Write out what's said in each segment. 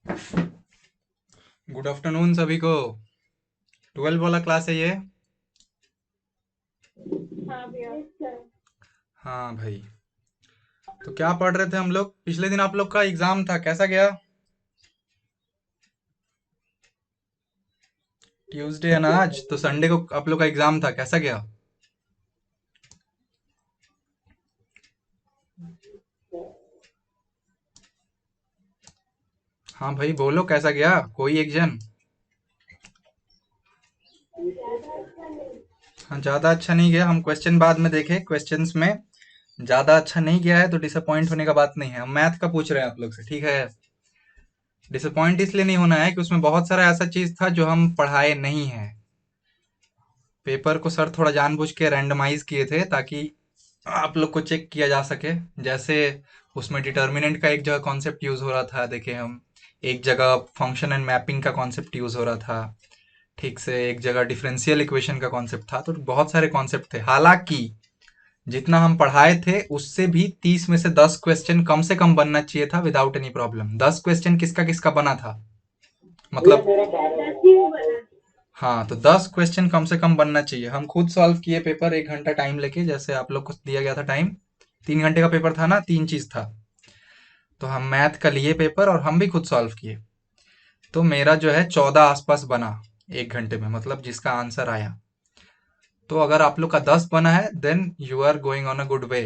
Good afternoon सभी को। 12 वाला क्लास है ये। हाँ भैया। हाँ भाई। तो क्या पढ़ रहे थे हम लोग? पिछले दिन आप लोग का एग्जाम था, कैसा गया? ट्यूसडे है ना आज, तो संडे को आप लोग का एग्जाम था, कैसा गया? हाँ भाई बोलो, कैसा गया? कोई एक जन। हाँ, ज्यादा अच्छा नहीं गया। हम क्वेश्चन बाद में देखे, क्वेश्चंस में ज्यादा अच्छा नहीं गया है तो डिसअपॉइंट होने का बात नहीं है। हम मैथ का पूछ रहे हैं आप लोग से, ठीक है? डिसअपॉइंट इसलिए नहीं होना है कि उसमें बहुत सारा ऐसा चीज था जो हम पढ़ाए नहीं है। पेपर को सर थोड़ा जानबूझ के रैंडमाइज किए थे ताकि आप लोग को चेक किया जा सके। जैसे उसमें डिटर्मिनेंट का एक जगह कॉन्सेप्ट यूज हो रहा था, देखे हम। एक जगह फंक्शन एंड मैपिंग का कॉन्सेप्ट यूज हो रहा था। ठीक से एक जगह डिफरेंशियल इक्वेशन का कॉन्सेप्ट था। तो बहुत सारे कॉन्सेप्ट थे। हालांकि जितना हम पढ़ाए थे उससे भी 30 में से 10 क्वेश्चन कम से कम बनना चाहिए था विदाउट एनी प्रॉब्लम। 10 क्वेश्चन किसका किसका बना था? मतलब हाँ, तो 10 क्वेश्चन कम से कम बनना चाहिए। हम खुद सॉल्व किए पेपर 1 घंटा टाइम लेके, जैसे आप लोग को दिया गया था टाइम। 3 घंटे का पेपर था ना, 3 चीज था। तो हम मैथ का लिए पेपर और हम भी खुद सॉल्व किए। तो मेरा जो है 14 आसपास बना 1 घंटे में, मतलब जिसका आंसर आया। तो अगर आप लोग का 10 बना है then you are going on a good way.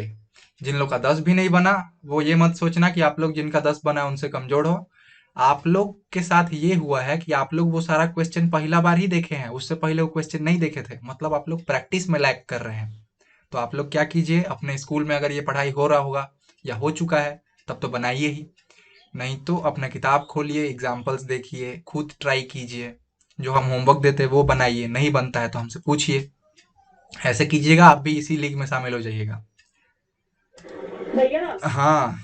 जिन लोग का 10 भी नहीं बना, वो ये मत सोचना कि आप लोग जिनका 10 बना है उनसे कमजोर हो। आप लोग के साथ ये हुआ है कि आप लोग वो सारा क्वेश्चन पहला बार ही देखे हैं, उससे पहले वो क्वेश्चन नहीं देखे थे, मतलब आप लोग प्रैक्टिस में लैग कर रहे हैं। तो आप लोग क्या कीजिए, अपने स्कूल में अगर ये पढ़ाई हो रहा होगा या हो चुका है तब तो बनाइए ही। नहीं तो अपना किताब खोलिए, एग्जाम्पल्स देखिए, खुद ट्राई कीजिए। जो हम होमवर्क देते हैं वो बनाइए, नहीं बनता है तो हमसे पूछिए। ऐसे कीजिएगा, आप भी इसी लीग में शामिल हो जाइएगा। भैया। हाँ।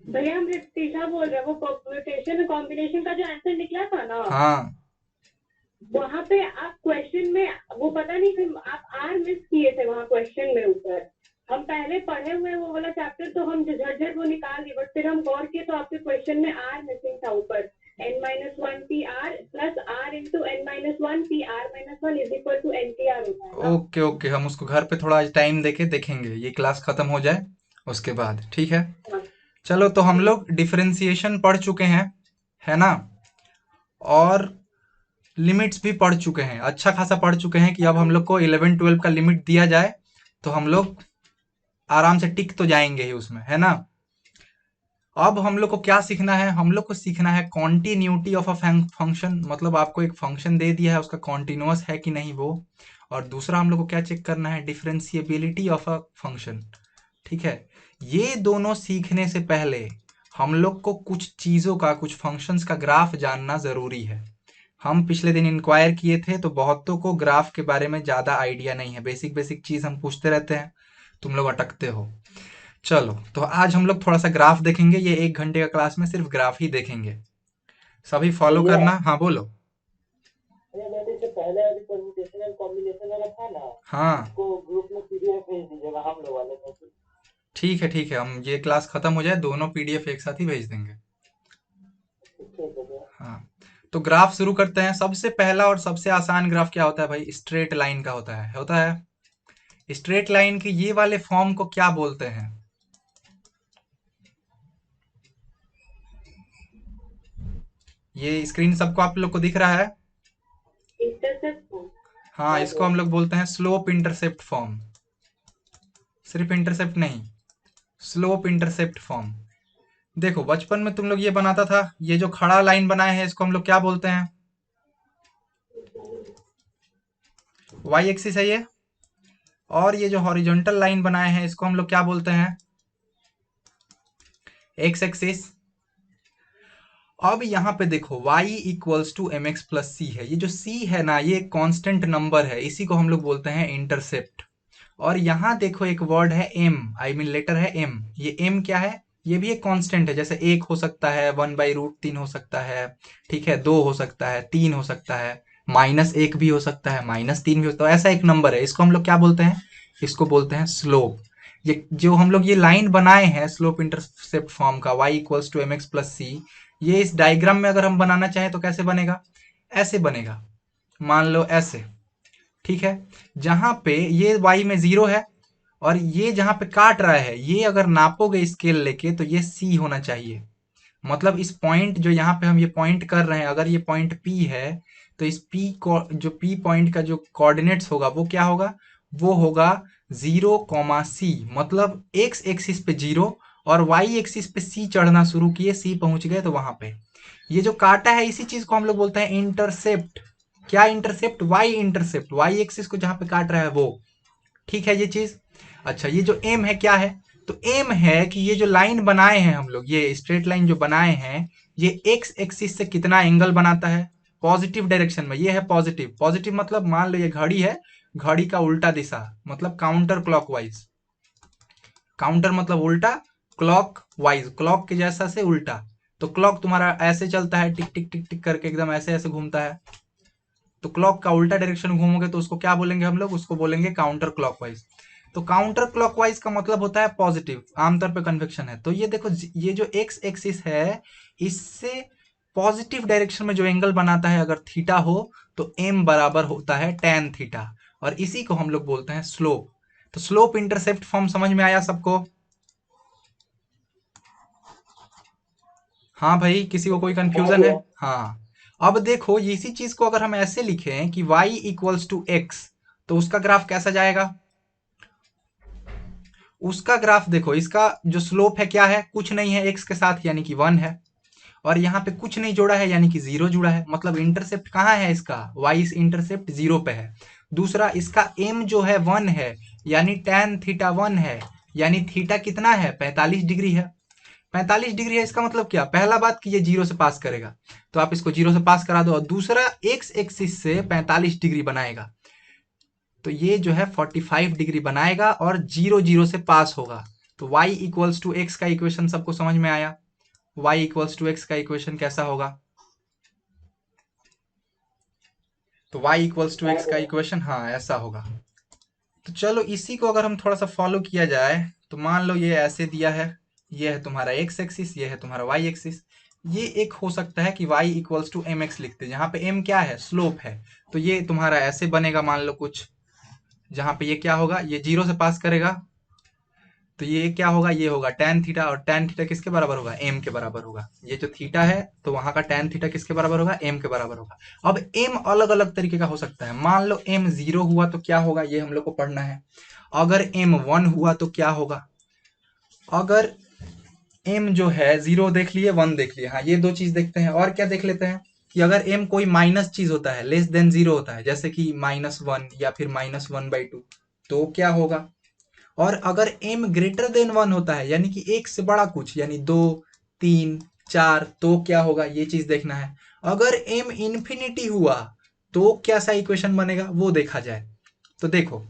भैया हम ऋतिशा बोल रहे हैं। वो परम्यूटेशन कॉम्बिनेशन का जो आंसर निकला था ना, हाँ। वहाँ पे आप क्वेश्चन में वो पता नहीं फिर आप आर मिस किए थे वहाँ क्वेश्चन में ऊपर। हम पहले पढ़े हुए वो वाला चैप्टर तो हम झट वो निकाल दिए, बट फिर हम गौर किए तो आपके क्वेश्चन में आर मिसिंग था ऊपर। n-1 P R plus R into n-1 P R -1 is equal to N T R होता है ना। ओके ओके, हम उसको घर पे थोड़ा टाइम देके देखेंगे, ये क्लास खत्म हो जाए उसके बाद, ठीक है? हाँ। चलो, तो हम लोग डिफरेंशिएशन पढ़ चुके हैं, है ना? और लिमिट्स भी पढ़ चुके हैं, अच्छा खासा पढ़ चुके हैं कि अब हम लोग को 11 12 का लिमिट दिया जाए तो हम लोग आराम से टिक तो जाएंगे ही उसमें, है ना? अब हम लोग को क्या सीखना है? हम लोग को सीखना है कॉन्टिन्यूटी ऑफ अ फंक्शन। मतलब आपको एक फंक्शन दे दिया है, उसका कॉन्टिन्यूअस है कि नहीं वो। और दूसरा हम लोग को क्या चेक करना है? Differentiability of a function. ठीक है? ये दोनों सीखने से पहले हम लोग को कुछ चीजों का, कुछ फंक्शंस का ग्राफ जानना जरूरी है। हम पिछले दिन इंक्वायर किए थे तो बहुतों को ग्राफ के बारे में ज्यादा आइडिया नहीं है। बेसिक बेसिक चीज हम पूछते रहते हैं, तुम लोग अटकते हो। चलो, तो आज हम लोग थोड़ा सा ग्राफ देखेंगे। ये 1 घंटे का क्लास में सिर्फ ग्राफ ही देखेंगे। सभी फॉलो भैया करना। हाँ बोलो। भैया मैंने इससे पहले अभी परम्यूटेशन एंड कॉम्बिनेशन वाला था ना, हाँ, उसको ग्रुप में पीडीएफ भेज दीजिएगा हम लोग वाले में। ठीक है ठीक है, हम ये क्लास खत्म हो जाए दोनों पीडीएफ एक साथ ही भेज देंगे। ठीक है भैया। हाँ, तो ग्राफ शुरू करते हैं। सबसे पहला और सबसे आसान ग्राफ क्या होता है भाई? स्ट्रेट लाइन का होता है। स्ट्रेट लाइन के ये वाले फॉर्म को क्या बोलते हैं? ये स्क्रीन सबको आप लोग को दिख रहा है? इंटरसेप्ट। हाँ, हाँ इसको भैया। हम लोग बोलते हैं स्लोप इंटरसेप्ट फॉर्म। सिर्फ इंटरसेप्ट नहीं, स्लोप इंटरसेप्ट फॉर्म। देखो, बचपन में तुम लोग ये बनाता था, ये जो खड़ा लाइन बनाए हैं इसको हम लोग क्या बोलते हैं? वाई एक्सिस है ये। और ये जो हॉरिजॉन्टल लाइन बनाए हैं इसको हम लोग क्या बोलते हैं? X axis. अब यहाँ पे देखो, y equals to M X plus C है। ये जो c है ना, ये एक कांस्टेंट नंबर है, इसी को हम लोग बोलते हैं इंटरसेप्ट। और यहाँ देखो एक वर्ड है m, आई मीन लेटर है m। ये m क्या है? ये भी एक कांस्टेंट है। जैसे 1 हो सकता है, 1/√3 हो सकता है, ठीक है, 2 हो सकता है, 3 हो सकता है, -1 भी हो सकता है, -3 भी हो सकता है। ऐसा एक नंबर है, इसको हम लोग क्या बोलते हैं? इसको बोलते हैं स्लोप। ये जो हम लोग ये लाइन बनाए हैं स्लोप इंटरसेप्ट फॉर्म का, y equals to M X plus C, ये इस डायग्राम में अगर हम बनाना चाहें तो कैसे बनेगा, ऐसे बनेगा, मान लो ऐसे, ठीक है। जहां पे ये y में 0 है और ये जहां पे काट रहा है, ये अगर नापोगे स्केल लेके तो ये c होना चाहिए। मतलब इस पॉइंट जो यहाँ पे हम ये पॉइंट कर रहे हैं, अगर ये पॉइंट P है तो इस P को जो P पॉइंट का जो कोऑर्डिनेट्स होगा वो क्या होगा, वो होगा 0, मतलब x एक्सिस पे 0 और y एक्सिस पे c चढ़ना शुरू किए, c पहुंच गए तो वहां पे ये जो काटा है इसी चीज को हम लोग बोलते हैं इंटरसेप्ट। क्या intercept, y intercept, y axis को जहां पे काट रहा है वो, ठीक है ये चीज। अच्छा ये जो एम है क्या है, तो एम है कि ये जो लाइन बनाए हैं हम लोग, ये स्ट्रेट लाइन जो बनाए हैं, ये एक्स एक्सिस से कितना एंगल बनाता है पॉजिटिव डायरेक्शन में, ये है पॉजिटिव। पॉजिटिव मतलब मान लो ये घड़ी है, घड़ी का उल्टा दिशा मतलब काउंटर क्लॉकवाइज, काउंटर मतलब उल्टा, क्लॉक वाइज क्लॉक के जैसा से उल्टा। तो क्लॉक तुम्हारा ऐसे चलता है टिक टिक टिक टिक करके, एकदम ऐसे ऐसे घूमता है, तो क्लॉक का उल्टा डायरेक्शन घूमोगे तो उसको क्या बोलेंगे हम लोग, उसको बोलेंगे काउंटर क्लॉकवाइज। तो काउंटर क्लॉकवाइज का मतलब होता है पॉजिटिव, आमतौर पे कन्वेक्शन है। तो ये देखो ये जो एक्स एक्सिस है इससे पॉजिटिव डायरेक्शन में जो एंगल बनाता है अगर थीटा हो तो एम बराबर होता है tan थीटा, और इसी को हम लोग बोलते हैं स्लोप। तो स्लोप इंटरसेप्ट फॉर्म समझ में आया सबको? हाँ भाई, किसी को कोई कंफ्यूजन है? हाँ। अब देखो इसी चीज को अगर हम ऐसे लिखें कि y इक्वल्स टू एक्स, तो उसका ग्राफ कैसा जाएगा, उसका ग्राफ देखो, इसका जो स्लोप है क्या है, कुछ नहीं है x के साथ यानी कि 1 है, और यहाँ पे कुछ नहीं जोड़ा है यानी कि 0 जुड़ा है, मतलब इंटरसेप्ट कहाँ है इसका, y इंटरसेप्ट 0 पे है। दूसरा इसका m जो है 1 है, यानी tan थीटा 1 है, यानी थीटा कितना है 45 डिग्री है। 45 डिग्री है इसका मतलब क्या, पहला बात कि ये 0 से पास करेगा, तो आप इसको 0 से पास करा दो, और दूसरा x एक्सिस से 45 डिग्री बनाएगा, तो ये जो है 45 डिग्री बनाएगा और 0 से पास होगा। तो y इक्वल्स टू एक्स का इक्वेशन सबको समझ में आया, y इक्वल्स टू एक्स का इक्वेशन कैसा होगा, तो y इक्वल्स टू एक्स का इक्वेशन हाँ ऐसा होगा। तो चलो इसी को अगर हम थोड़ा सा फॉलो किया जाए, तो मान लो ये ऐसे दिया है, ये है तुम्हारा x एक्सिस, ये है तुम्हारा y एक्सिस। ये एक हो सकता है कि y equals to M X लिखते, जहां पे m क्या है, स्लोप है। तो ये तुम्हारा ऐसे बनेगा, मान लो कुछ, जहां पे ये क्या होगा, ये 0 से पास करेगा, तो ये क्या होगा, ये होगा tan थीटा, और tan थीटा किसके बराबर होगा, m के बराबर होगा। ये जो थीटा है तो वहां का tan थीटा किसके बराबर होगा, m के बराबर होगा। अब m अलग अलग तरीके का हो सकता है, मान लो m 0 हुआ तो क्या होगा, ये हम लोग को पढ़ना है। अगर m 1 हुआ तो क्या होगा, अगर m जो है 0 देख लिए 1 देख लिए, हाँ ये दो चीज देखते हैं, और क्या देख लेते हैं कि अगर m कोई माइनस चीज होता है, लेस देन 0 होता है, जैसे कि -1 या फिर -1/2, तो क्या होगा। और अगर m ग्रेटर देन 1 होता है, यानी कि एक से बड़ा कुछ, यानी 2, 3, 4, तो क्या होगा, ये चीज देखना है। अगर m इंफिनिटी हुआ तो कैसा इक्वेशन बनेगा वो देखा जाए। तो देखो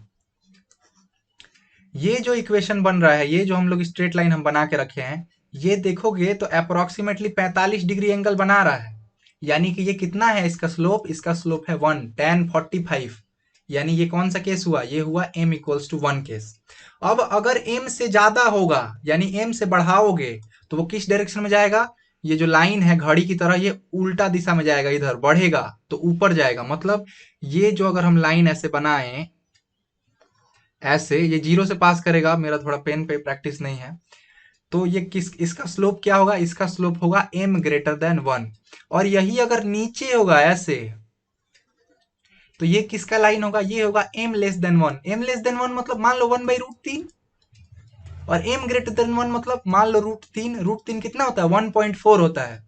ये जो इक्वेशन बन रहा है, ये जो हम लोग स्ट्रेट लाइन हम बना के रखे हैं, ये देखोगे तो अप्रोक्सीमेटली 45 डिग्री एंगल बना रहा है, यानी कि ये कितना है इसका स्लोप, इसका स्लोप है 1 tan 45, यानी ये कौन सा केस हुआ, ये हुआ m इक्वल्स टू 1 केस। अब अगर m से ज्यादा होगा, यानी m से बढ़ाओगे, तो वो किस डायरेक्शन में जाएगा, ये जो लाइन है घड़ी की तरह ये उल्टा दिशा में जाएगा, इधर बढ़ेगा तो ऊपर जाएगा। मतलब ये जो अगर हम लाइन ऐसे बनाए, ऐसे ये 0 से पास करेगा, मेरा थोड़ा पेन पे प्रैक्टिस नहीं है, तो ये किस, इसका स्लोप क्या होगा, इसका स्लोप होगा m ग्रेटर देन 1। और यही अगर नीचे होगा ऐसे, तो ये किसका लाइन होगा, ये होगा m less than 1। m less than 1 मतलब मान लो 1/√3, और m ग्रेटर देन 1 मतलब मान लो √3। √3 कितना होता है, 1.4 होता है।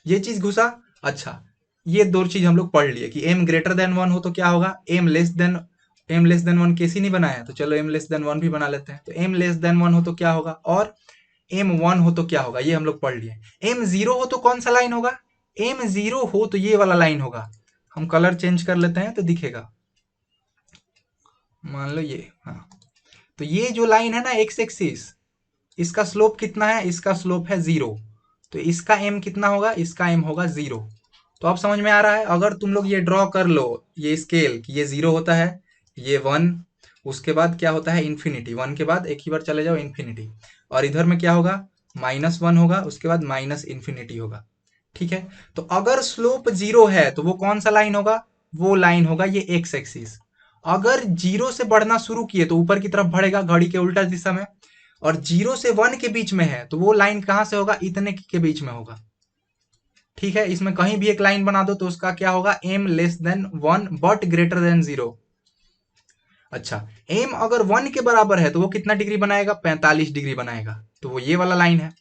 ये चीज घुसा। अच्छा ये दो चीज हम लोग पढ़ लिए कि m ग्रेटर देन 1 हो तो क्या होगा, m लेस देन 1 कैसे नहीं बनाया, तो चलो m लेस देन 1 भी बना लेते हैं। तो m लेस देन 1 हो तो क्या होगा, और m 1 हो तो क्या होगा, ये हम लोग पढ़ लिए। m 0 हो तो कौन सा लाइन होगा, m 0 हो तो ये वाला लाइन होगा। हम कलर चेंज कर लेते हैं तो दिखेगा, मान लो ये, हाँ। तो ये जो लाइन है ना x एक्सिस, इसका स्लोप कितना है, इसका स्लोप है 0, तो इसका m कितना होगा, इसका m होगा 0। तो अब समझ में आ रहा है, अगर तुम लोग ये ड्रॉ कर लो ये स्केल कि ये 0 होता है, ये 1, उसके बाद क्या होता है इन्फिनिटी, 1 के बाद एक ही बार चले जाओ इन्फिनिटी, और इधर में क्या होगा -1 होगा, उसके बाद माइनस इन्फिनिटी होगा। ठीक है, तो अगर स्लोप 0 है तो वो कौन सा लाइन होगा? वो लाइन होगा ये एक्स एक्सिस। अगर 0 से बढ़ना शुरू किए तो ऊपर की तरफ बढ़ेगा घड़ी के उल्टा दिशा में, और 0 से 1 के बीच में है तो वो लाइन कहां से होगा? इतने के बीच में होगा। ठीक है, इसमें कहीं भी एक लाइन बना दो तो उसका क्या होगा? m less than 1 but greater than 0। अच्छा, m अगर 1 के बराबर है तो वो कितना डिग्री बनाएगा? 45 डिग्री बनाएगा, तो वो ये वाला लाइन है।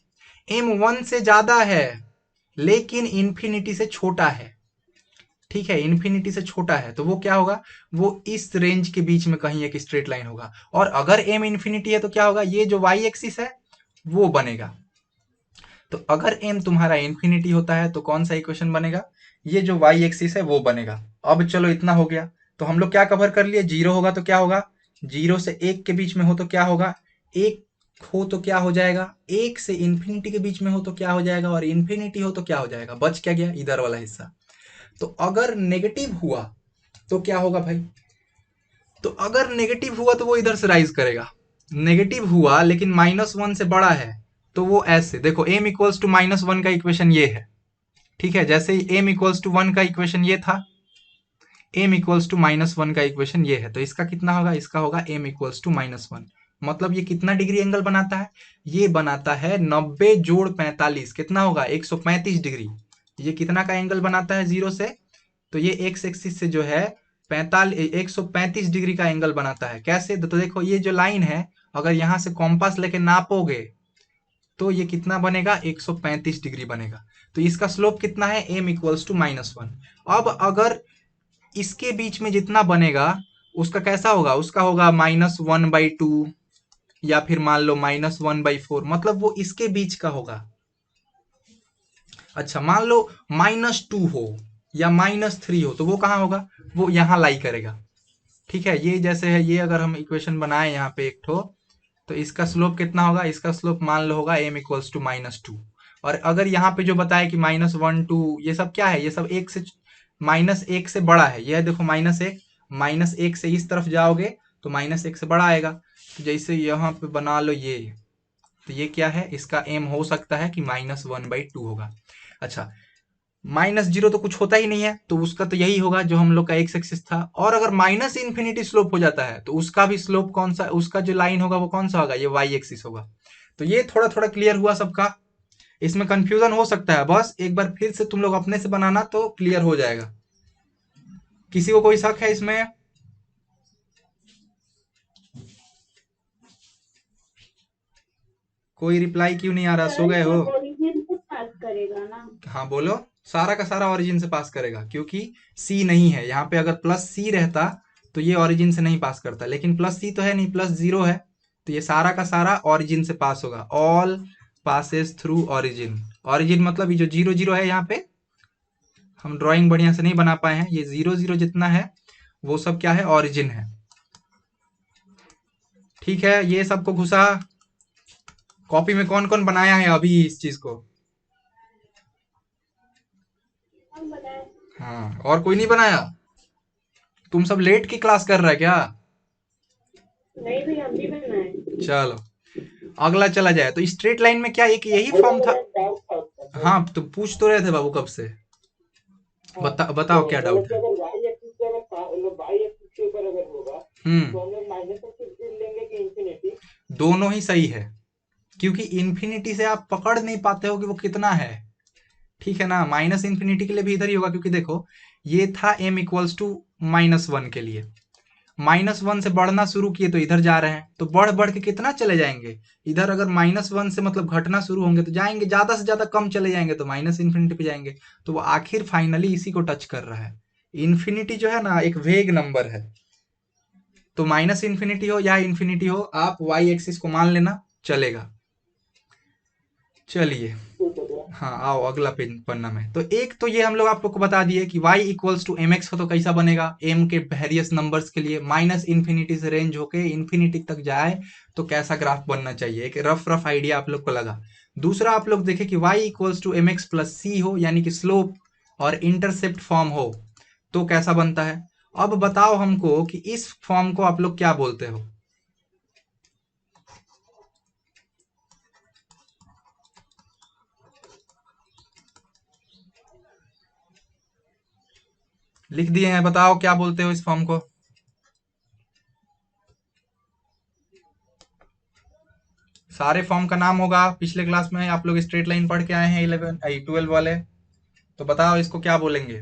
m 1 से ज्यादा है लेकिन इन्फिनिटी से छोटा है। ठीक है, इन्फिनिटी से छोटा है तो वो क्या होगा? वो इस रेंज के बीच में कहीं एक स्ट्रेट लाइन होगा। और अगर m इन्फिनिटी है तो क्या होगा? ये जो y एक्सिस है वो बनेगा। तो अगर m तुम्हारा इन्फिनिटी होता है तो कौन सा इक्वेशन बनेगा? ये जो y एक्सिस है वो बनेगा। अब चलो इतना हो गया, तो हम लोग क्या कवर कर लिए? 0 होगा तो क्या होगा? 0 से 1 के बीच में हो तो क्या होगा? 1 हो तो क्या हो जाएगा? 1 से इन्फिनिटी के बीच में हो तो क्या हो जाएगा? और इन्फिनिटी हो तो क्या हो जाएगा? बच क्या गया? इधर वाला हिस्सा। तो अगर नेगेटिव हुआ तो क्या होगा भाई? तो अगर नेगेटिव हुआ तो वो इधर से राइज करेगा। नेगेटिव हुआ लेकिन -1 से बड़ा है तो वो ऐसे देखो, m इक्वल्स टू -1 का इक्वेशन ये है। ठीक है, जैसे ही m इक्वल्स टू 1 का इक्वेशन ये था, m इक्वल्स टू -1 का इक्वेशन ये है, तो इसका कितना होगा? इसका होगा m इक्वल्स टू -1। मतलब ये कितना डिग्री एंगल बनाता है? ये बनाता है 90 जोड़ 45। कितना होगा? 135 डिग्री। ये कितना का एंगल बनाता है 0 से? तो ये एक्स एक्सिस से जो है 135 डिग्री का एंगल बनाता है। कैसे? तो देखो, ये जो लाइन है अगर यहाँ से कॉम्पास लेके नापोगे तो ये कितना बनेगा? 135 डिग्री बनेगा। तो इसका स्लोप कितना है? m equals to -1। अब अगर इसके बीच में जितना बनेगा उसका कैसा होगा? उसका होगा -1/2 या फिर मान लो -1/4, मतलब वो इसके बीच का होगा। अच्छा, मान लो -2 हो या -3 हो तो वो कहाँ होगा? वो यहाँ लाई करेगा। ठीक है, ये जैसे है, ये अगर हम इक्वेशन बनाए यहाँ पे एक ठो, तो इसका स्लोप कितना होगा? इसका स्लोप मान लो होगा m इक्वल्स टू -2। और अगर यहाँ पे जो बताया कि -1 2 ये सब क्या है? ये सब -1 से बड़ा है। ये देखो -1 से इस तरफ जाओगे तो -1 से बड़ा आएगा। तो जैसे यहाँ पे बना लो ये, तो ये क्या है? इसका m हो सकता है कि -1/2 होगा। अच्छा, -0 तो कुछ होता ही नहीं है तो उसका तो यही होगा जो हम लोग का एक्स एक्सिस था। और अगर माइनस इन्फिनिटी स्लोप हो जाता है तो उसका भी स्लोप कौन सा? उसका जो लाइन होगा वो कौन सा होगा? ये वाई एक्सिस होगा। तो ये थोड़ा थोड़ा क्लियर हुआ सबका। इसमें कंफ्यूजन हो सकता है, बस एक बार फिर से तुम लोग अपने से बनाना तो क्लियर हो जाएगा। किसी को कोई शक है इसमें? कोई रिप्लाई क्यों नहीं आ रहा? सो सर गए ये हो? ओरिजिन से पास करेगा ना? हाँ बोलो। सारा का सारा ओरिजिन से पास करेगा क्योंकि सी नहीं है यहाँ पे। अगर +c रहता तो ये ओरिजिन से नहीं पास करता, लेकिन +c तो है नहीं, +0 है, तो ये सारा का सारा ओरिजिन से पास होगा। All passes through origin. Origin मतलब ये जो 0 0 है यहाँ पे, हम ड्राइंग बढ़िया से नहीं बना पाए हैं, ये 0 0 जितना है वो सब क्या है? ओरिजिन है। ठीक है, ये सबको घुसा। कॉपी में कौन कौन बनाया है अभी इस चीज को? हम बनाए। हाँ, और कोई नहीं बनाया? तुम सब लेट की क्लास कर रहा है क्या? नहीं भी, हम भी बनाए। चलो अगला चला जाए। तो स्ट्रेट लाइन में क्या एक यही मुझे फॉर्म था? मेरा एक डाउट था उसका सर। हाँ, तो पूछ तो रहे थे बाबू कब से। हाँ, बताओ तो क्या मतलब डाउट कि है? अगर वाई एक्सिस पे अगर मतलब वाई एक्सिस के ऊपर अगर होगा हम्म, तो हम लोग -एक्सिस लेंगे कि इंफिनिटी? दोनों ही सही है क्योंकि इन्फिनिटी से आप पकड़ नहीं पाते हो कि वो कितना है। ठीक है ना, माइनस इन्फिनिटी के लिए भी इधर ही होगा क्योंकि देखो, ये था m इक्वल्स टू -1 के लिए। -1 से बढ़ना शुरू किए तो इधर जा रहे हैं, तो बढ़ बढ़ के कितना चले जाएंगे? इधर अगर -1 से मतलब घटना शुरू होंगे तो जाएंगे ज्यादा से ज्यादा कम चले जाएंगे, तो माइनस इन्फिनिटी पे जाएंगे। तो वो आखिर फाइनली इसी को टच कर रहा है। इन्फिनिटी जो है ना एक वेग नंबर है, तो माइनस इन्फिनिटी हो या इन्फिनिटी हो आप वाई एक्सिस को मान लेना, चलेगा। चलिए, ठीक है भैया। हाँ आओ अगला पेज पन्ना में। तो एक तो ये हम लोग आप लोग को बता दिए कि y इक्वल्स टू mx हो तो कैसा बनेगा? m के वेरियस नंबर्स के लिए माइनस इन्फिनिटी से रेंज होके इन्फिनिटी तक जाए तो कैसा ग्राफ बनना चाहिए, एक रफ रफ आइडिया आप लोग को लगा। दूसरा आप लोग देखे कि y equals to mx plus c हो, यानी कि स्लोप और इंटरसेप्ट फॉर्म हो तो कैसा बनता है। अब बताओ हमको कि इस फॉर्म को आप लोग क्या बोलते हो? लिख दिए हैं, बताओ क्या बोलते हो इस फॉर्म को। सारे फॉर्म का नाम होगा, पिछले क्लास में आप लोग स्ट्रेट लाइन पढ़ के आए हैं 12 वाले। तो बताओ इसको क्या बोलेंगे।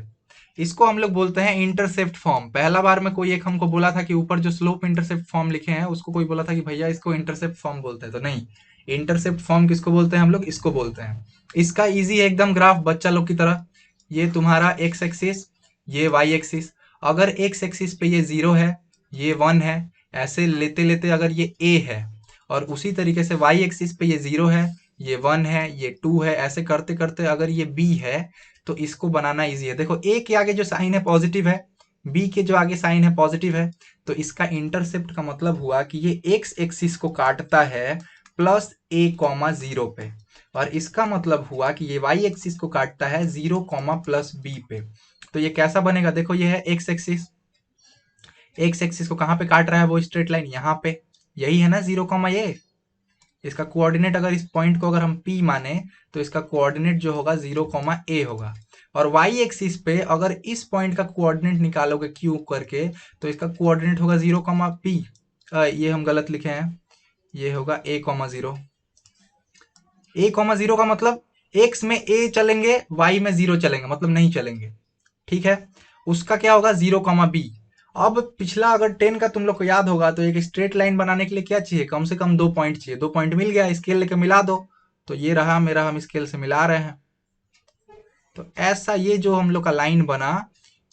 इसको हम लोग बोलते हैं इंटरसेप्ट फॉर्म। पहला बार में कोई एक हमको बोला था कि ऊपर जो स्लोप इंटरसेप्ट फॉर्म लिखे हैं उसको कोई बोला था कि भैया इसको इंटरसेप्ट फॉर्म बोलते हैं, तो नहीं, इंटरसेप्ट फॉर्म किसको बोलते हैं हम लोग, इसको बोलते हैं। इसका इजी है एकदम, ग्राफ बच्चा लोग की तरह। ये तुम्हारा एक्स एक्सिस, ये वाई एक्सिस। अगर एक्स एक्सिस पे ये 0 है, ये 1 है, ऐसे लेते लेते अगर ये ए है, और उसी तरीके से वाई एक्सिस पे ये 0 है, ये 1 है, ये 2 है, ऐसे करते करते अगर ये बी है, तो इसको बनाना इजी है। देखो ए के आगे जो साइन है पॉजिटिव है, बी के जो आगे साइन है पॉजिटिव है, तो इसका इंटरसेप्ट का मतलब हुआ कि ये एक्स एक्सिस को काटता है प्लस ए कॉमा 0 पे, और इसका मतलब हुआ कि ये वाई एक्सिस को काटता है 0 कॉमा प्लस बी पे। तो ये कैसा बनेगा, देखो ये है एक्स एक्सिस, एक्स एक्सिस को कहाँ पे काट रहा है वो स्ट्रेट लाइन, यहाँ पे, यही है ना 0 कॉमा ये। इसका कोऑर्डिनेट अगर इस पॉइंट को अगर हम P माने, तो इसका कोऑर्डिनेट जो होगा 0 कॉमा ए होगा। और वाई एक्सिस पे अगर इस पॉइंट का कोऑर्डिनेट निकालोगे Q करके, तो इसका कोऑर्डिनेट होगा 0 कॉमा पी, ये हम गलत लिखे हैं, ये होगा a कॉमा 0। ए कॉमा 0 का मतलब x में a चलेंगे, y में 0 चलेंगे, मतलब नहीं चलेंगे, ठीक है। उसका क्या होगा 0 कॉमा बी। अब पिछला अगर 10 का तुम लोग को याद होगा, तो एक स्ट्रेट लाइन बनाने के लिए क्या चाहिए, कम से कम 2 पॉइंट चाहिए। 2 पॉइंट मिल गया, स्केल लेके मिला दो, तो ये रहा मेरा, हम स्केल से मिला रहे हैं। तो ऐसा ये जो हम लोग का लाइन बना,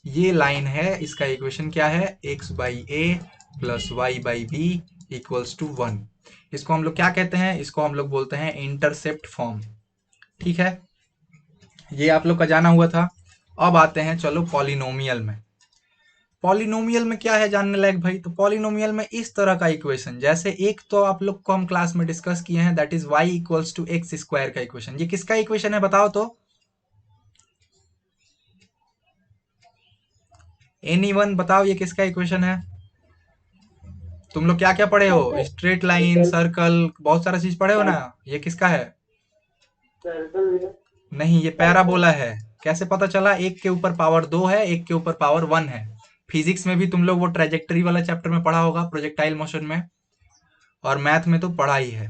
ये लाइन है, इसका इक्वेशन क्या है, x by A plus Y by B equals to 1। इसको हम लोग क्या कहते हैं, इसको हम लोग बोलते हैं इंटरसेप्ट फॉर्म, ठीक है। ये आप लोग का जाना हुआ था। अब आते हैं चलो पॉलिनोमियल में। पॉलिनोमियल में क्या है जानने लायक भाई, तो पॉलिनोमियल में इस तरह का इक्वेशन, जैसे एक तो आप लोग को हम क्लास में डिस्कस किए हैं, that is Y equals to x square का इक्वेशन। ये किसका इक्वेशन है बताओ तो, एनीवन बताओ ये किसका इक्वेशन है। तुम लोग क्या क्या पढ़े हो, स्ट्रेट लाइन, सर्कल, बहुत सारा चीज पढ़े हो ना, ये किसका है। सर्कल नहीं, ये पैराबोला है। कैसे पता चला, एक के ऊपर पावर 2 है, एक के ऊपर पावर 1 है। फिजिक्स में भी तुम लोग वो ट्रेजेक्टरी वाला चैप्टर में पढ़ा होगा, प्रोजेक्टाइल मोशन में, और मैथ में तो पढ़ा ही है।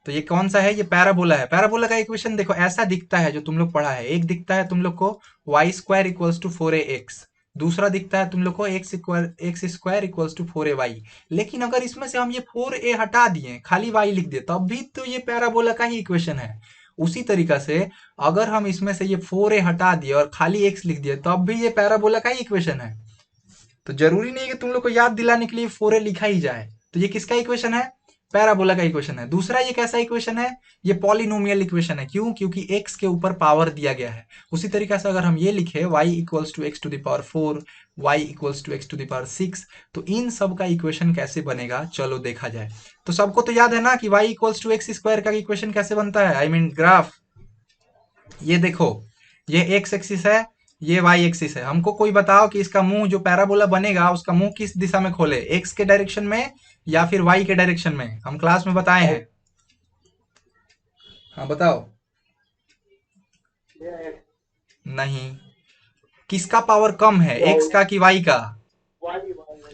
तो ये कौन सा है, ये पैराबोला है। पैराबोला का इक्वेशन देखो ऐसा दिखता है जो तुम लोग पढ़ा है। एक दिखता है तुम लोग को Y square equals to 4ax, दूसरा दिखता है तुम लोग को x square equals to 4ay। लेकिन अगर इसमें से हम ये 4a हटा दिए, खाली y लिख दिए, तब भी तो ये पैराबोला का ही इक्वेशन है। उसी तरीका से अगर हम इसमें से ये 4a हटा दिए और खाली x लिख दिए, तब भी ये पैराबोला का ही इक्वेशन है। तो जरूरी नहीं है कि तुम लोग को याद दिलाने के लिए 4a लिखा ही जाए। तो ये किसका इक्वेशन है, पैराबोला का इक्वेशन है। दूसरा ये कैसा इक्वेशन है, ये पॉलिनोमियल इक्वेशन है। क्यों, क्योंकि x के ऊपर पावर दिया गया है। उसी तरीके से अगर हम ये लिखे y equals to x to the power 4, y equals to x to the power 6, तो इन सब का इक्वेशन कैसे बनेगा चलो देखा जाए। तो सबको तो याद है ना कि y equals to x square का इक्वेशन कैसे बनता है, आई मीन ग्राफ। ये देखो, ये एक्स एक्सिस है, ये वाई एक्सिस है। हमको कोई बताओ कि इसका मुंह जो पैराबोला बनेगा, उसका मुंह किस दिशा में खोले, एक्स के डायरेक्शन में या फिर वाई के डायरेक्शन में। हम क्लास में बताए हैं, हाँ बताओ। नहीं, किसका पावर कम है, एक्स का कि वाई का।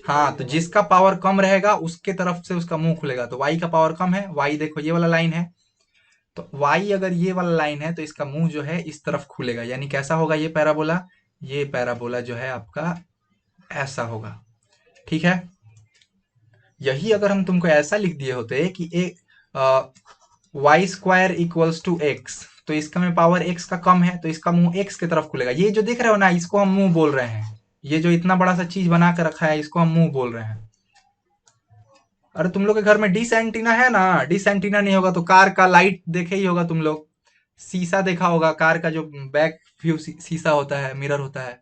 हाँ, तो जिसका पावर कम रहेगा उसके तरफ से उसका मुंह खुलेगा। तो वाई का पावर कम है, वाई देखो ये वाला लाइन है, तो वाई अगर ये वाला लाइन है तो इसका मुंह जो है इस तरफ खुलेगा। यानी कैसा होगा ये पैराबोला, ये पैराबोला जो है आपका ऐसा होगा, ठीक है। यही अगर हम तुमको ऐसा लिख दिए होते कि y square equals to x, तो इसका में पावर एक्स का कम है, तो इसका मुंह एक्स की तरफ खुलेगा। ये जो दिख रहे हो ना, इसको हम मुंह बोल रहे हैं। ये जो इतना बड़ा सा चीज बना कर रखा है, इसको हम मुंह बोल रहे हैं। अरे तुम लोग के घर में डिस एंटीना है ना, डिस एंटीना नहीं होगा तो कार का लाइट देखे ही होगा तुम लोग, शीशा देखा होगा, कार का जो बैक व्यू शीशा होता है, मिरर होता है,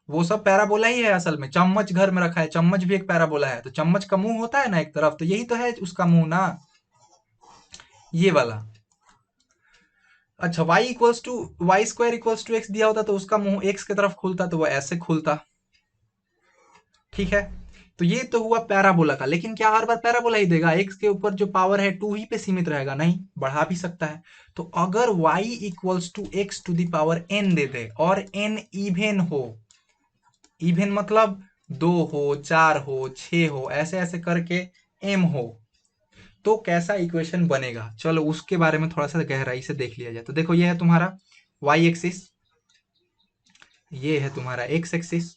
वो सब पैराबोला ही है असल में। चम्मच घर में रखा है, चम्मच भी एक पैराबोला है। तो चम्मच का मुंह होता है ना एक तरफ, तो यही तो है उसका मुंह ना, ये वाला। अच्छा, y square equals to x दिया होता तो उसका मुंह एक्स की तरफ खुलता, तो वो ऐसे खुलता, ठीक है। तो ये तो हुआ पैराबोला का। लेकिन क्या हर बार पैराबोला ही देगा, एक्स के ऊपर जो पावर है 2 ही पे सीमित रहेगा, नहीं बढ़ा भी सकता है। तो अगर y equals to x to the power n दे दे और n इवेन हो, इवन मतलब 2 हो, 4 हो, 6 हो, ऐसे ऐसे करके m हो, तो कैसा इक्वेशन बनेगा, चलो उसके बारे में थोड़ा सा गहराई से देख लिया जाए। तो देखो ये है तुम्हारा y एक्सिस, ये है तुम्हारा x एक्सिस।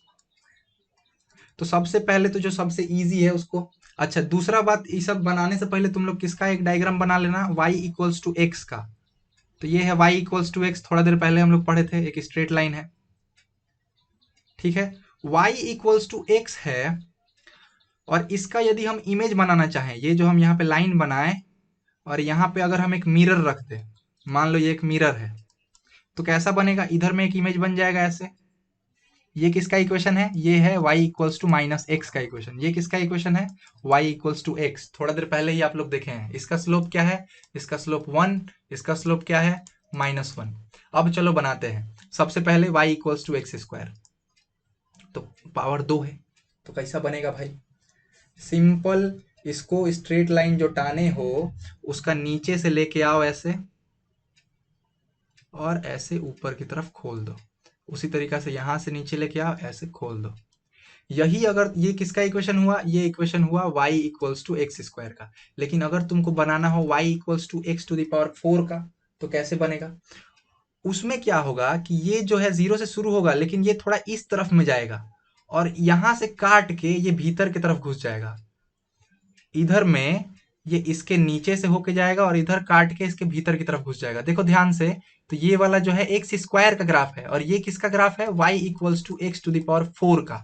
तो सबसे पहले तो जो सबसे इजी है उसको, अच्छा दूसरा बात, ये सब बनाने से पहले तुम लोग किसका एक डायग्राम बना लेना, y इक्वल्स टू एक्स का। तो ये है y इक्वल्स टू एक्स, थोड़ा देर पहले हम लोग पढ़े थे, एक स्ट्रेट लाइन है, ठीक है। y इक्वल्स टू एक्स है, और इसका यदि हम इमेज बनाना चाहें, ये जो हम यहाँ पे लाइन बनाए और यहाँ पे अगर हम एक मिरर रख दें, मान लो ये एक मिरर है, तो कैसा बनेगा, इधर में एक इमेज बन जाएगा ऐसे। ये किसका इक्वेशन है, ये है y equals to minus x का इक्वेशन। ये किसका इक्वेशन है, y इक्वल्स टू एक्स, थोड़ा देर पहले ही आप लोग देखे हैं। इसका स्लोप क्या है, इसका स्लोप 1, इसका स्लोप क्या है, -1। अब चलो बनाते हैं, सबसे पहले y equals to x square, तो पावर 2 है, तो कैसा बनेगा भाई, सिंपल, इसको स्ट्रेट लाइन जो टाने हो उसका नीचे से लेके आओ ऐसे, और ऐसे ऊपर की तरफ खोल दो, उसी तरीका से यहां से नीचे लेके आओ, ऐसे खोल दो। यही अगर ये किसका इक्वेशन हुआ, ये इक्वेशन हुआ y equals to x square का। लेकिन अगर तुमको बनाना हो y equals to x to the power 4 का, तो कैसे बनेगा, उसमें क्या होगा कि ये जो है 0 से शुरू होगा, लेकिन ये थोड़ा इस तरफ में जाएगा, और यहां से काट के ये भीतर की तरफ घुस जाएगा। इधर में ये इसके नीचे से होके जाएगा, और इधर काट के इसके भीतर की तरफ घुस जाएगा। देखो ध्यान से, तो ये वाला जो है एक्स स्क्वायर का ग्राफ है, और ये किसका ग्राफ है, y equals to x to the power 4 का।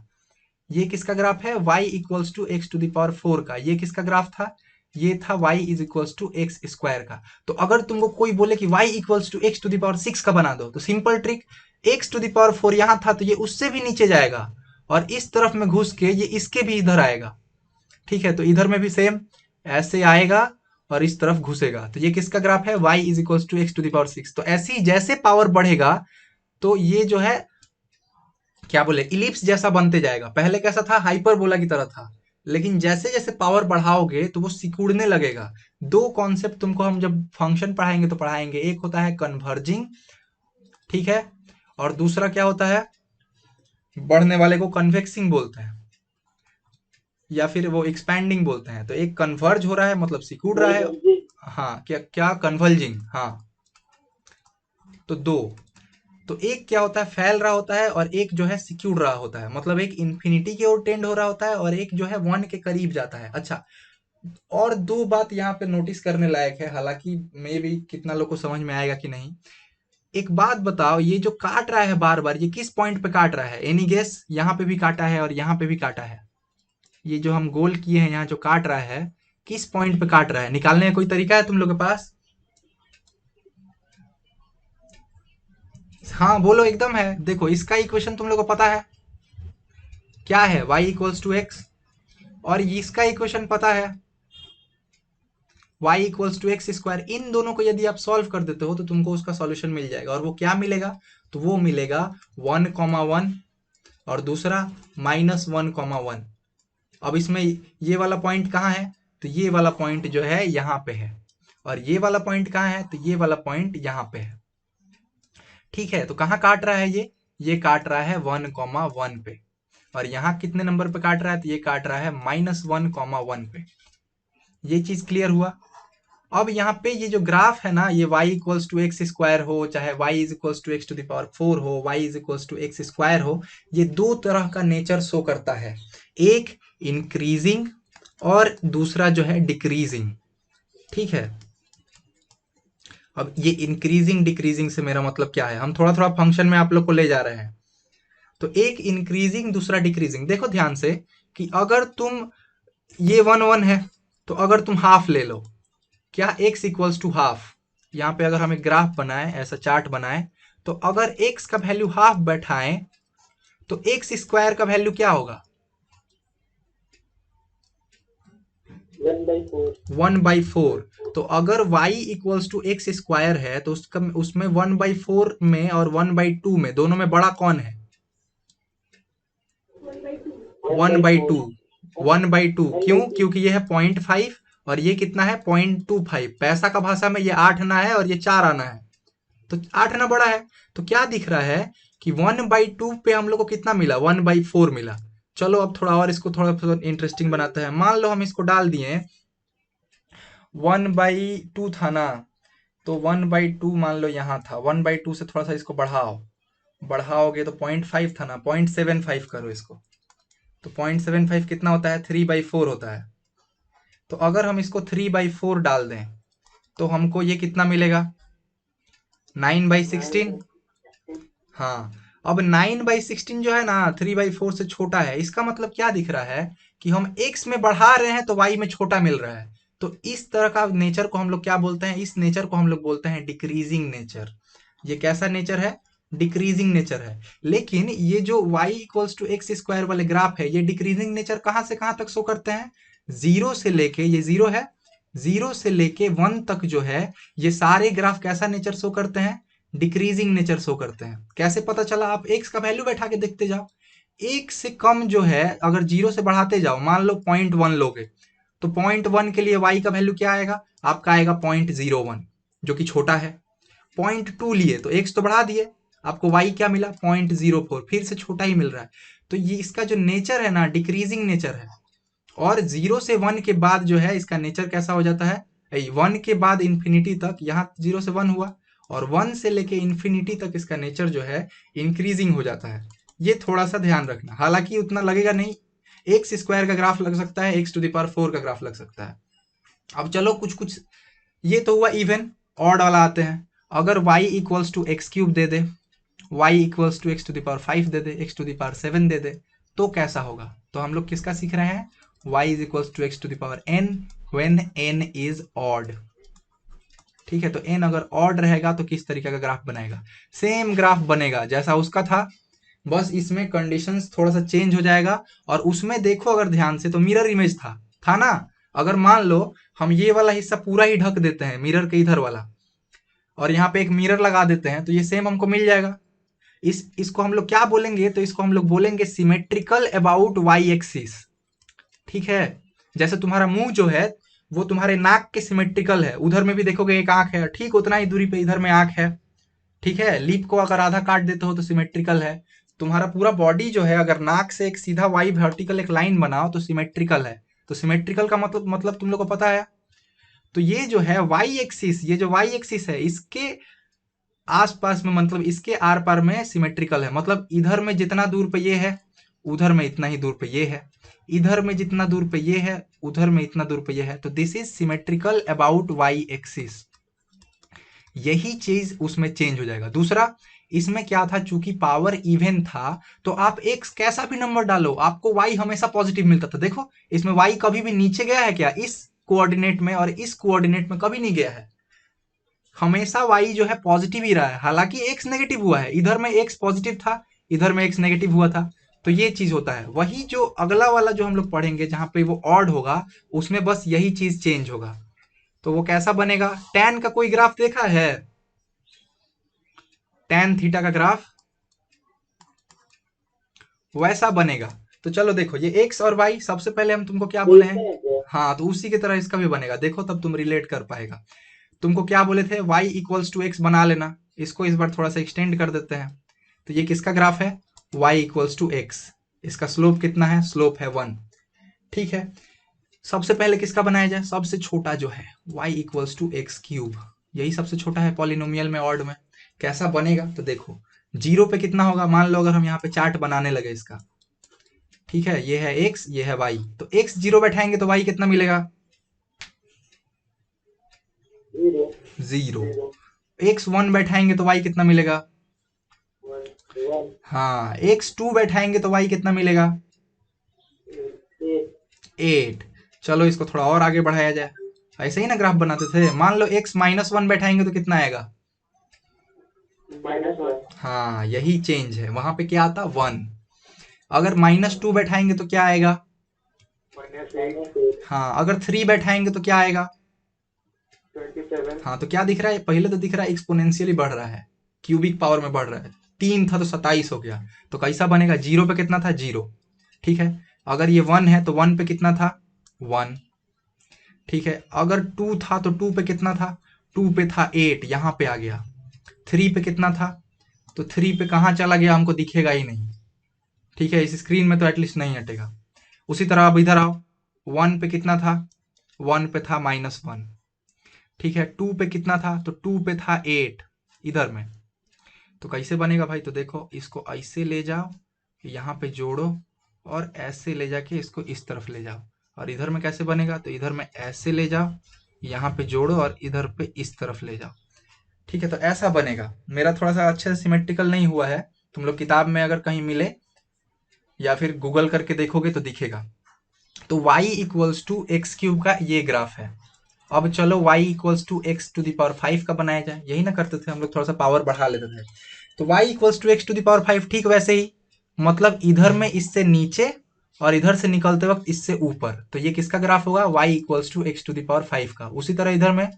ये किसका ग्राफ है, y equals to x to the power 4 का। ये किसका ग्राफ था, ये था y is equals to x square का। तो अगर तुमको कोई बोले कि y equals to x to the power 6 का बना दो, तो simple trick, x to the power 4 यहां था, तो ये उससे भी नीचे जाएगा, और इस तरफ में घुस के ये इसके भी इधर आएगा, ठीक है। तो इधर में भी सेम ऐसे आएगा और इस तरफ घुसेगा। तो ये किसका ग्राफ है, y is equals to x to the power 6। तो ऐसी जैसे पावर बढ़ेगा, तो ये जो है क्या बोले, इलिप्स जैसा बनते जाएगा। पहले कैसा था, हाइपरबोला की तरह था, लेकिन जैसे जैसे पावर बढ़ाओगे तो वो सिकुड़ने लगेगा। दो कॉन्सेप्ट तुमको हम जब फंक्शन पढ़ाएंगे तो पढ़ाएंगे, एक होता है कन्वर्जिंग, ठीक है, और दूसरा क्या होता है, बढ़ने वाले को कन्वेक्सिंग बोलते हैं, या फिर वो एक्सपैंडिंग बोलते हैं। तो एक कन्वर्ज हो रहा है मतलब सिकुड़ रहा है, हाँ, क्या क्या कन्वर्जिंग, हाँ। तो दो, तो एक क्या होता है, फैल रहा होता है, और एक जो है सिक्योर रहा होता है, मतलब एक इन्फिनिटी की ओर टेंड हो रहा होता है, और एक जो है 1 के करीब जाता है। अच्छा, और दो बात यहाँ पे नोटिस करने लायक है, हालांकि मे भी कितना लोग को समझ में आएगा कि नहीं। एक बात बताओ, ये जो काट रहा है बार बार, ये किस पॉइंट पे काट रहा है, एनी गेस, यहाँ पे भी काटा है और यहाँ पे भी काटा है। ये जो हम गोल किए हैं यहाँ जो काट रहा है, किस पॉइंट पे काट रहा है, निकालने का कोई तरीका है तुम लोग के पास, हाँ बोलो, एकदम है। देखो इसका इक्वेशन तुम लोग को पता है क्या है, y इक्वल्स टू एक्स, और इसका इक्वेशन पता है y equals to x square. इन दोनों को यदि आप सॉल्व कर देते हो तो तुमको उसका सॉल्यूशन मिल जाएगा, और वो क्या मिलेगा, तो वो मिलेगा 1,1 और दूसरा -1,1। अब इसमें ये वाला पॉइंट कहाँ है, तो ये वाला पॉइंट जो है यहाँ पे है, और ये वाला पॉइंट कहाँ है, तो ये वाला पॉइंट यहाँ पे है, ठीक है। तो कहाँ काट रहा है ये काट रहा है 1,1 पे, और यहाँ कितने नंबर पे काट रहा है, तो ये काट रहा है -1,1 पे। ये चीज क्लियर हुआ। अब यहाँ पे ये जो ग्राफ है ना, ये y equals to x square हो, चाहे y is equals to x to the power 4 हो, y is equals to x square हो, ये दो तरह का नेचर शो करता है, एक इंक्रीजिंग और दूसरा जो है डिक्रीजिंग, ठीक है। अब ये इंक्रीजिंग डिक्रीजिंग से मेरा मतलब क्या है, हम थोड़ा थोड़ा फंक्शन में आप लोग को ले जा रहे हैं। तो एक इंक्रीजिंग दूसरा डिक्रीजिंग, देखो ध्यान से कि अगर तुम, ये 1,1 है, तो अगर तुम हाफ ले लो, क्या x इक्वल्स टू हाफ, यहाँ पे अगर हम एक ग्राफ बनाए, ऐसा चार्ट बनाए, तो अगर x का वैल्यू हाफ बैठाएं तो x स्क्वायर का वैल्यू क्या होगा, 1/4। तो अगर y equals to x square है, तो उसका उसमें 1/4 में और 1/2 में, दोनों में बड़ा कौन है, 1/2। 1/2 क्यों, क्योंकि ये है 0.5 और ये कितना है 0.25। पैसा का भाषा में ये 8 आना है और ये 4 आना है, तो 8 आना बड़ा है। तो क्या दिख रहा है कि 1/2 पे हम लोग को कितना मिला, 1/4 मिला। चलो अब थोड़ा और इसको थोड़ा इंटरेस्टिंग बनाते हैं। मान लो हम इसको डाल दिए 1/2 था ना, तो 1/2 मान लो यहाँ था, 1/2 से थोड़ा सा इसको बढ़ाओगे तो 0.5 था ना, 0.75 करो इसको, तो 0.75 कितना होता है, 3/4 होता है। तो अगर हम इसको 3/4 डाल दें तो हमको ये कितना मिलेगा, 9/16। हाँ, अब 9/16 जो है ना 3/4 से छोटा है, इसका मतलब क्या दिख रहा है कि हम x में बढ़ा रहे हैं तो y में छोटा मिल रहा है। तो इस तरह का नेचर को हम लोग क्या बोलते हैं, इस नेचर को हम लोग बोलते हैं डिक्रीजिंग नेचर। ये कैसा नेचर है, डिक्रीजिंग नेचर है। लेकिन ये जो y equals to x square वाले ग्राफ है, ये डिक्रीजिंग नेचर कहाँ से कहाँ तक शो करते हैं, जीरो से लेके, ये जीरो है, जीरो से लेके 1 तक जो है ये सारे ग्राफ कैसा नेचर शो करते हैं, डिक्रीजिंग नेचर शो करते हैं। कैसे पता चला, आप एक्स का वैल्यू बैठा के देखते जाओ, एक से कम जो है अगर जीरो से बढ़ाते जाओ, मान लो 0.1 लोगे तो 0.1 के लिए y का वैल्यू क्या आएगा, आपका आएगा 0.01 जो कि छोटा है। 0.2 लिए तो x तो बढ़ा दिए, आपको y क्या मिला, 0.04, फिर से छोटा ही मिल रहा है। तो ये इसका जो नेचर है ना डिक्रीजिंग नेचर है। और 0 से 1 के बाद जो है इसका नेचर कैसा हो जाता है, 1 के बाद इंफिनिटी तक, यहाँ 0 से 1 हुआ, और 1 से लेके इंफिनिटी तक इसका नेचर जो है इंक्रीजिंग हो जाता है। ये थोड़ा सा ध्यान रखना, हालांकि उतना लगेगा नहीं, एक्स स्क्वायर का ग्राफ लग सकता है, x⁴ का ग्राफ लग सकता है। अब चलो कुछ कुछ, ये तो हुआ इवन। ऑड वाला आते हैं, अगर y इक्वल्स टू x³ दे दे, y इक्वल्स टू x⁵ दे दे, x⁷ दे दे, तो कैसा होगा। तो हम लोग किसका सीख रहे हैं, y is equals to x⁴n when n is odd. ठीक है, तो n अगर ऑड रहेगा तो किस तरीके का ग्राफ बनेगा, सेम ग्राफ बनेगा जैसा उसका था, बस इसमें कंडीशंस थोड़ा सा चेंज हो जाएगा। और उसमें देखो अगर ध्यान से तो मिरर इमेज था ना। अगर मान लो हम ये वाला हिस्सा पूरा ही ढक देते हैं मिरर के इधर वाला, और यहाँ पे एक मिरर लगा देते हैं, तो ये सेम हमको मिल जाएगा। इसको हम लोग क्या बोलेंगे, तो इसको हम लोग बोलेंगे सिमेट्रिकल अबाउट वाई एक्सिस। ठीक है, जैसे तुम्हारा मुंह जो है वो तुम्हारे नाक के सिमेट्रिकल है, उधर में भी देखोगे एक आंख है, ठीक उतना ही दूरी पे इधर में आंख है। ठीक है, लिप को अगर आधा काट देते हो तो सिमेट्रिकल है। तुम्हारा पूरा बॉडी जो है अगर नाक से एक सीधा वाई वर्टिकल एक लाइन बनाओ तो सिमेट्रिकल है। तो सिमेट्रिकल का मतलब तुम लोग को पता है। तो ये जो है वाई एक्सिस, ये जो वाई एक्सिस है इसके आसपास में, मतलब इसके आर पार में सिमेट्रिकल है। मतलब इधर में जितना दूर पे ये है, उधर में इतना ही दूर पे ये है, इधर में जितना दूर पे ये है, उधर में इतना दूर पे ये है। तो this is symmetrical about y axis. यही चीज उसमें चेंज हो जाएगा। दूसरा, इसमें क्या था, चूंकि पावर इवन था तो आप एक्स कैसा भी नंबर डालो आपको वाई हमेशा पॉजिटिव मिलता था। देखो इसमें वाई कभी भी नीचे गया है क्या, इस कोऑर्डिनेट में और इस कोऑर्डिनेट में कभी नहीं गया है, हमेशा वाई जो है पॉजिटिव ही रहा है। हालांकि एक्स नेगेटिव हुआ है, इधर में एक्स पॉजिटिव था, इधर में एक्स नेगेटिव हुआ था। तो ये चीज होता है। वही जो अगला वाला जो हम लोग पढ़ेंगे जहां पे वो ऑड होगा, उसमें बस यही चीज चेंज होगा। तो वो कैसा बनेगा, टैन का कोई ग्राफ देखा है, टैन थीटा का ग्राफ वैसा बनेगा। तो चलो देखो ये एक्स और वाई, सबसे पहले हम तुमको क्या बोले हैं, हाँ तो उसी की तरह इसका भी बनेगा। देखो तब तुम रिलेट कर पाएगा। तुमको क्या बोले थे, y इक्वल्स टू एक्स बना लेना। इसको इस बार थोड़ा सा एक्सटेंड कर देते हैं। तो ये किसका ग्राफ है, y इक्वल्स टू एक्स। इसका स्लोप कितना है, स्लोप है 1। ठीक है, सबसे पहले किसका बनाया जाए, सबसे छोटा जो है y इक्वल्स टू x³, यही सबसे छोटा है पॉलिनोमियल में, ऑड में। कैसा बनेगा, तो देखो जीरो पे कितना होगा, मान लो अगर हम यहाँ पे चार्ट बनाने लगे इसका। ठीक है, ये है x, ये है y, तो x 0 बैठाएंगे तो y कितना मिलेगा, 0। x 1 बैठाएंगे तो y कितना मिलेगा, हाँ। x 2 बैठाएंगे तो y कितना मिलेगा, 8। चलो इसको थोड़ा और आगे बढ़ाया जाए, ऐसे ही ना ग्राफ बनाते थे। मान लो x -1 बैठाएंगे तो कितना आएगा, -1। हाँ, यही चेंज है, वहां पे क्या आता, 1। अगर -2 बैठाएंगे तो क्या आएगा, -8। हाँ, अगर 3 बैठाएंगे तो क्या आएगा, 27। हाँ, तो क्या दिख रहा है, पहले तो दिख रहा है एक्सपोनेंशियली बढ़ रहा है, क्यूबिक पावर में बढ़ रहा है। 3 था तो 27 हो गया। तो कैसा बनेगा, 0 पे कितना था, 0। ठीक है, अगर ये 1 है तो 1 पे कितना था, 1। ठीक है, अगर 2 था तो 2 पे कितना था, 2 पे था 8, यहां पे आ गया। 3 पे कितना था, तो 3 पे कहाँ चला गया हमको दिखेगा ही नहीं। ठीक है, इस स्क्रीन में तो एटलीस्ट नहीं हटेगा। उसी तरह अब इधर आओ, 1 पे कितना था, 1 पे था -1। ठीक है, 2 पे कितना था, तो 2 पे था 8 इधर में। तो कैसे बनेगा भाई, तो देखो इसको ऐसे ले जाओ, यहाँ पे जोड़ो और ऐसे ले जाके इसको इस तरफ ले जाओ। और इधर में कैसे बनेगा, तो इधर में ऐसे ले जाओ, यहाँ पे जोड़ो और इधर पे इस तरफ ले जाओ। ठीक है, तो ऐसा बनेगा। मेरा थोड़ा सा अच्छे से सिमेट्रिकल नहीं हुआ है, तुम लोग किताब में अगर कहीं मिले या फिर गूगल करके देखोगे तो दिखेगा। तो y equals to x cube का ये ग्राफ है। अब चलो y equals to x to the power 5 का बनाया जाए, यही ना करते थे हम लोग, थोड़ा सा पावर बढ़ा लेते थे। तो y equals to x to the power 5, ठीक वैसे ही, मतलब इधर में इससे नीचे और इधर से निकलते वक्त इससे ऊपर, तो ये किसका ग्राफ होगा, y equals to x to the power 5 का। उसी तरह इधर में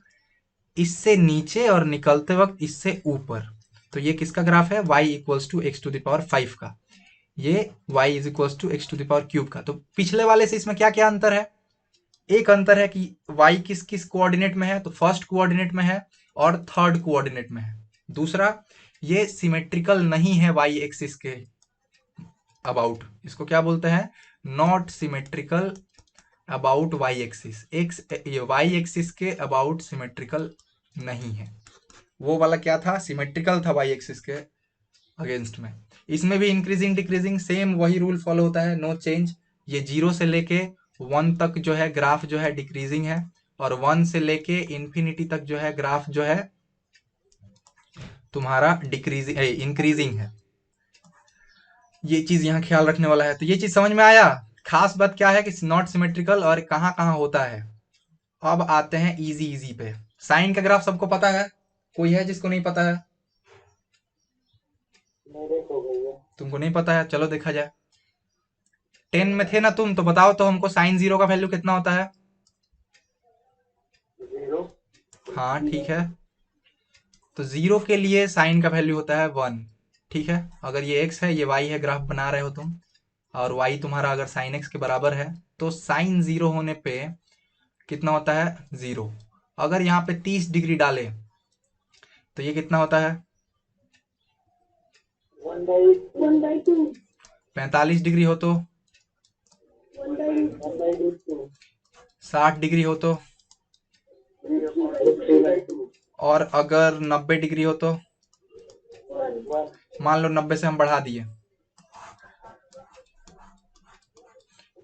इससे नीचे और निकलते वक्त इससे ऊपर, तो ये किसका ग्राफ है, y equals to x to the power 5 का। ये y is equals to x to the power cube का। तो पिछले वाले से इसमें क्या क्या अंतर है, एक अंतर है कि y किस किस कोऑर्डिनेट में है, तो फर्स्ट कोऑर्डिनेट में है और थर्ड कोऑर्डिनेट में है। दूसरा, ये सिमेट्रिकल नहीं है y एक्सिस के अबाउट, इसको क्या बोलते हैं, not symmetrical about y axis. ये y एक्सिस के अबाउट सिमेट्रिकल नहीं है। वो वाला क्या था, सिमेट्रिकल था y एक्सिस के अगेंस्ट में। इसमें भी इंक्रीजिंग डिक्रीजिंग सेम वही रूल फॉलो होता है, नो चेंज। ये 0 से लेके 1 तक जो है ग्राफ जो है डिक्रीजिंग है, और 1 से लेके इन्फिनिटी तक जो है ग्राफ जो है तुम्हारा डिक्रीजिंग इंक्रीजिंग है। ये चीज यहाँ ख्याल रखने वाला है। तो ये चीज समझ में आया। खास बात क्या है कि नॉट सिमेट्रिकल और कहाँ कहाँ होता है। अब आते हैं इजी इजी पे। साइन का ग्राफ सबको पता है, कोई है जिसको नहीं पता है, मेरे को भैया तुमको नहीं पता है, चलो देखा जाए। 10 में थे ना तुम, तो बताओ तो हमको साइन 0 का वैल्यू कितना होता है। 0। हाँ ठीक है, तो 0 के लिए साइन का वैल्यू होता है 1। ठीक है, अगर ये x है, ये y है, ग्राफ बना रहे हो तुम, और y तुम्हारा अगर साइन x के बराबर है, तो साइन 0 होने पे कितना होता है, 0। अगर यहाँ पे 30 डिग्री डाले तो ये कितना होता है, 1/2 45 डिग्री हो तो, 1/2 60 डिग्री हो तो, 3/2 और अगर 90 डिग्री हो तो, 1 मान लो 90 से हम बढ़ा दिए,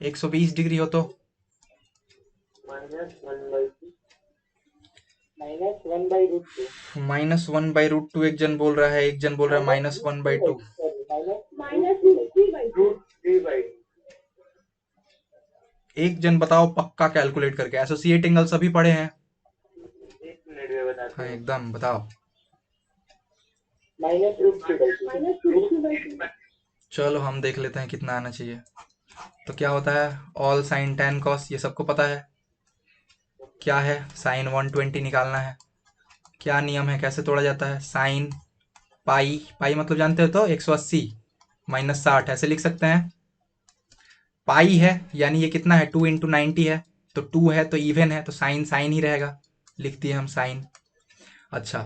120 डिग्री हो तो, -1/2 -1/2 -1/√2। एक जन बोल रहा है, एक जन बोल रहा है -1/2। -√3/2 एक जन बताओ पक्का कैलकुलेट करके, एसोसिएट एंगल सभी पढ़े हैं। 1 मिनट में बताते हाँ हैं। एकदम बताओ। -√3/2 चलो हम देख लेते हैं कितना आना चाहिए। तो क्या होता है, ऑल साइन tan cos, ये सबको पता है। क्या है, साइन 120 निकालना है। क्या नियम है, कैसे तोड़ा जाता है, साइन पाई, पाई मतलब जानते हो तो 180 -60 ऐसे लिख सकते हैं। पाई है यानी ये कितना है, 2 × 90 है, तो 2 है तो इवन है, तो साइन साइन ही रहेगा, लिख दिए हम साइन। अच्छा,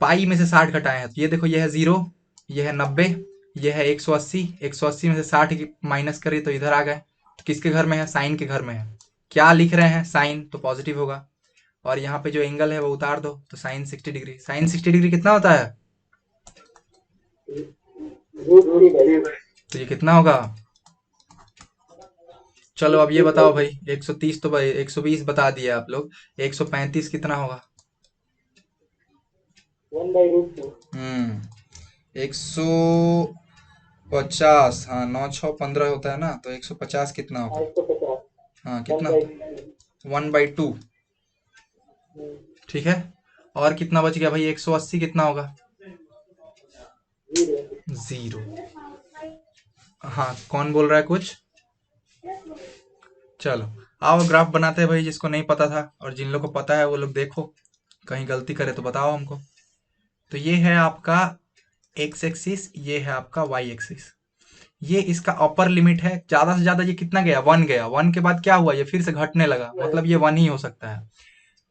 पाई में से 60 घटाए हैं, तो ये देखो ये है 0, ये है 90, ये है 180, 180 में से 60 माइनस करें तो इधर आ गए, तो किसके घर में है, साइन के घर में है। क्या लिख रहे हैं, साइन, तो पॉजिटिव होगा, और यहाँ पे जो एंगल है वो उतार दो, तो साइन 60 डिग्री। साइन 60 डिग्री कितना होता है, √3/2 तो ये कितना होगा, चलो अब ये बताओ भाई, 130 तो भाई 120 बता दिए आप लोग, 135 कितना होगा, 1/√2 150, हाँ 9 6 15 होता है ना, तो 150 कितना होगा, 550 हाँ कितना, 1/2 1/2। ठीक है, और कितना बच गया भाई, 180 कितना होगा, 0। हाँ कौन बोल रहा है कुछ, चलो आओ ग्राफ बनाते हैं भाई, जिसको नहीं पता था, और जिन लोग को पता है वो लोग देखो, कहीं गलती करे तो बताओ हमको। तो ये है आपका x एक्सिस, ये है आपका y एक्सिस, ये इसका अपर लिमिट है। ज्यादा से ज्यादा ये कितना गया, 1 गया, 1 के बाद क्या हुआ, ये फिर से घटने लगा, मतलब ये 1 ही हो सकता है।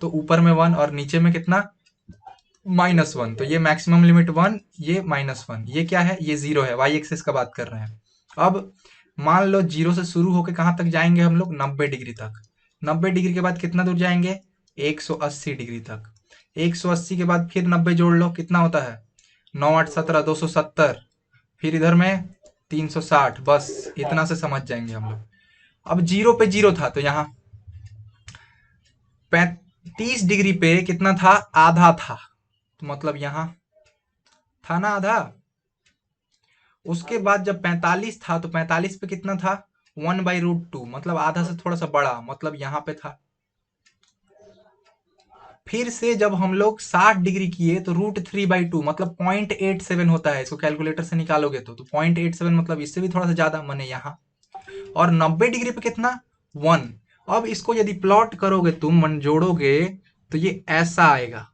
तो ऊपर में 1 और नीचे में कितना, -1, तो ये मैक्सिमम लिमिट 1, ये -1, ये क्या है, ये 0 है, वाई एक्सिस का बात कर रहे हैं। अब मान लो 0 से शुरू होके कहाँ तक जाएंगे हम लोग, 90 डिग्री तक। 90 डिग्री के बाद कितना दूर जाएंगे, 180 डिग्री तक। 180 के बाद फिर 90 जोड़ लो, कितना होता है, 9 8 17, 270। फिर इधर में 360, बस इतना से समझ जाएंगे हम लोग। अब 0 पे 0 था, तो यहाँ 35 डिग्री पे कितना था, आधा था, तो मतलब यहाँ था ना आधा। उसके बाद जब 45 था, तो 45 पे कितना था, 1/√2, मतलब आधा से थोड़ा सा बड़ा, मतलब यहाँ पे था। फिर से जब हम लोग 60 डिग्री किए तो √3/2, मतलब 0.87 होता है, इसको कैलकुलेटर से निकालोगे तो 0.87, मतलब इससे भी थोड़ा सा ज्यादा, माने यहाँ। और 90 डिग्री पे कितना, 1। अब इसको यदि प्लॉट करोगे तुम, मन जोड़ोगे, तो ये ऐसा आएगा,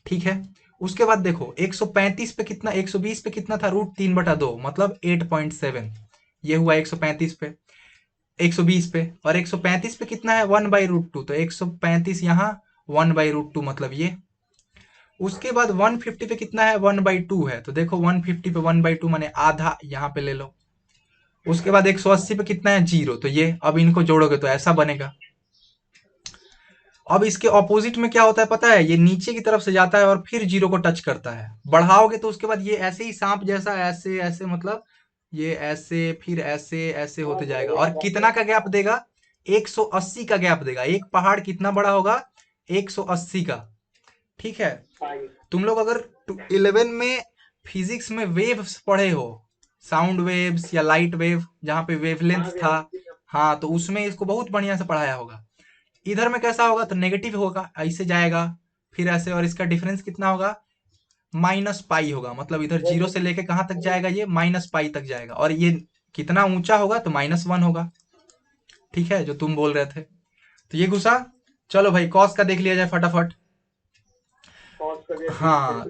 ठीक है। उसके बाद देखो 135 पे कितना, 120 पे कितना था, √3/2, मतलब 8.7, ये हुआ 135 पे, 120 पे। और 135 पे कितना है, 1/√2, तो 135 यहाँ 1/√2, मतलब ये। उसके बाद 150 पे कितना है, 1/2 है, तो देखो 150 पे 1/2 माने आधा, यहाँ पे ले लो। उसके बाद 180 पे कितना है, 0, तो ये। अब इनको जोड़ोगे तो ऐसा बनेगा। अब इसके ऑपोजिट में क्या होता है पता है, ये नीचे की तरफ से जाता है और फिर 0 को टच करता है। बढ़ाओगे तो उसके बाद ये ऐसे ही सांप जैसा, ऐसे ऐसे, मतलब ये ऐसे, फिर ऐसे ऐसे होते जाएगा। और कितना का गैप देगा, 180 का गैप देगा। एक पहाड़ कितना बड़ा होगा, 180 का, ठीक है। तुम लोग अगर 11 में फिजिक्स में वेव्स पढ़े हो, साउंड वेव्स या लाइट वेव, जहाँ पे वेवलेंथ था, हाँ, तो उसमें इसको बहुत बढ़िया से पढ़ाया होगा। इधर में कैसा होगा, तो नेगेटिव होगा, ऐसे जाएगा, फिर ऐसे, और इसका डिफरेंस कितना होगा, -पाई होगा, मतलब इधर 0 से लेके कहाँ तक जाएगा, ये -पाई तक जाएगा। और ये कितना ऊंचा होगा, तो -1 होगा, ठीक है, जो तुम बोल रहे थे। तो ये घुसा। चलो भाई, कॉस का देख लिया जाए फटाफट। हाँ,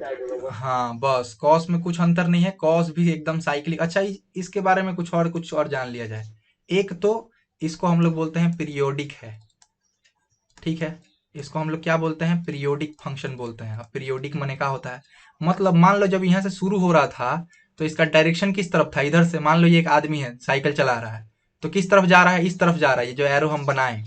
हाँ, बस कॉस में कुछ अंतर नहीं है, कॉस भी एकदम साइक्लिक। अच्छा, इसके बारे में कुछ और जान लिया जाए। एक तो इसको हम लोग बोलते हैं पीरियोडिक है, ठीक है। इसको हम लोग क्या बोलते हैं, पीरियोडिक फंक्शन बोलते हैं। अब पीरियोडिक माने क्या होता है, मतलब मान लो जब यहाँ से शुरू हो रहा था, तो इसका डायरेक्शन किस तरफ था, इधर से। मान लो ये एक आदमी है, साइकिल चला रहा है, तो किस तरफ जा रहा है, इस तरफ जा रहा है, ये जो एरो हम बनाए।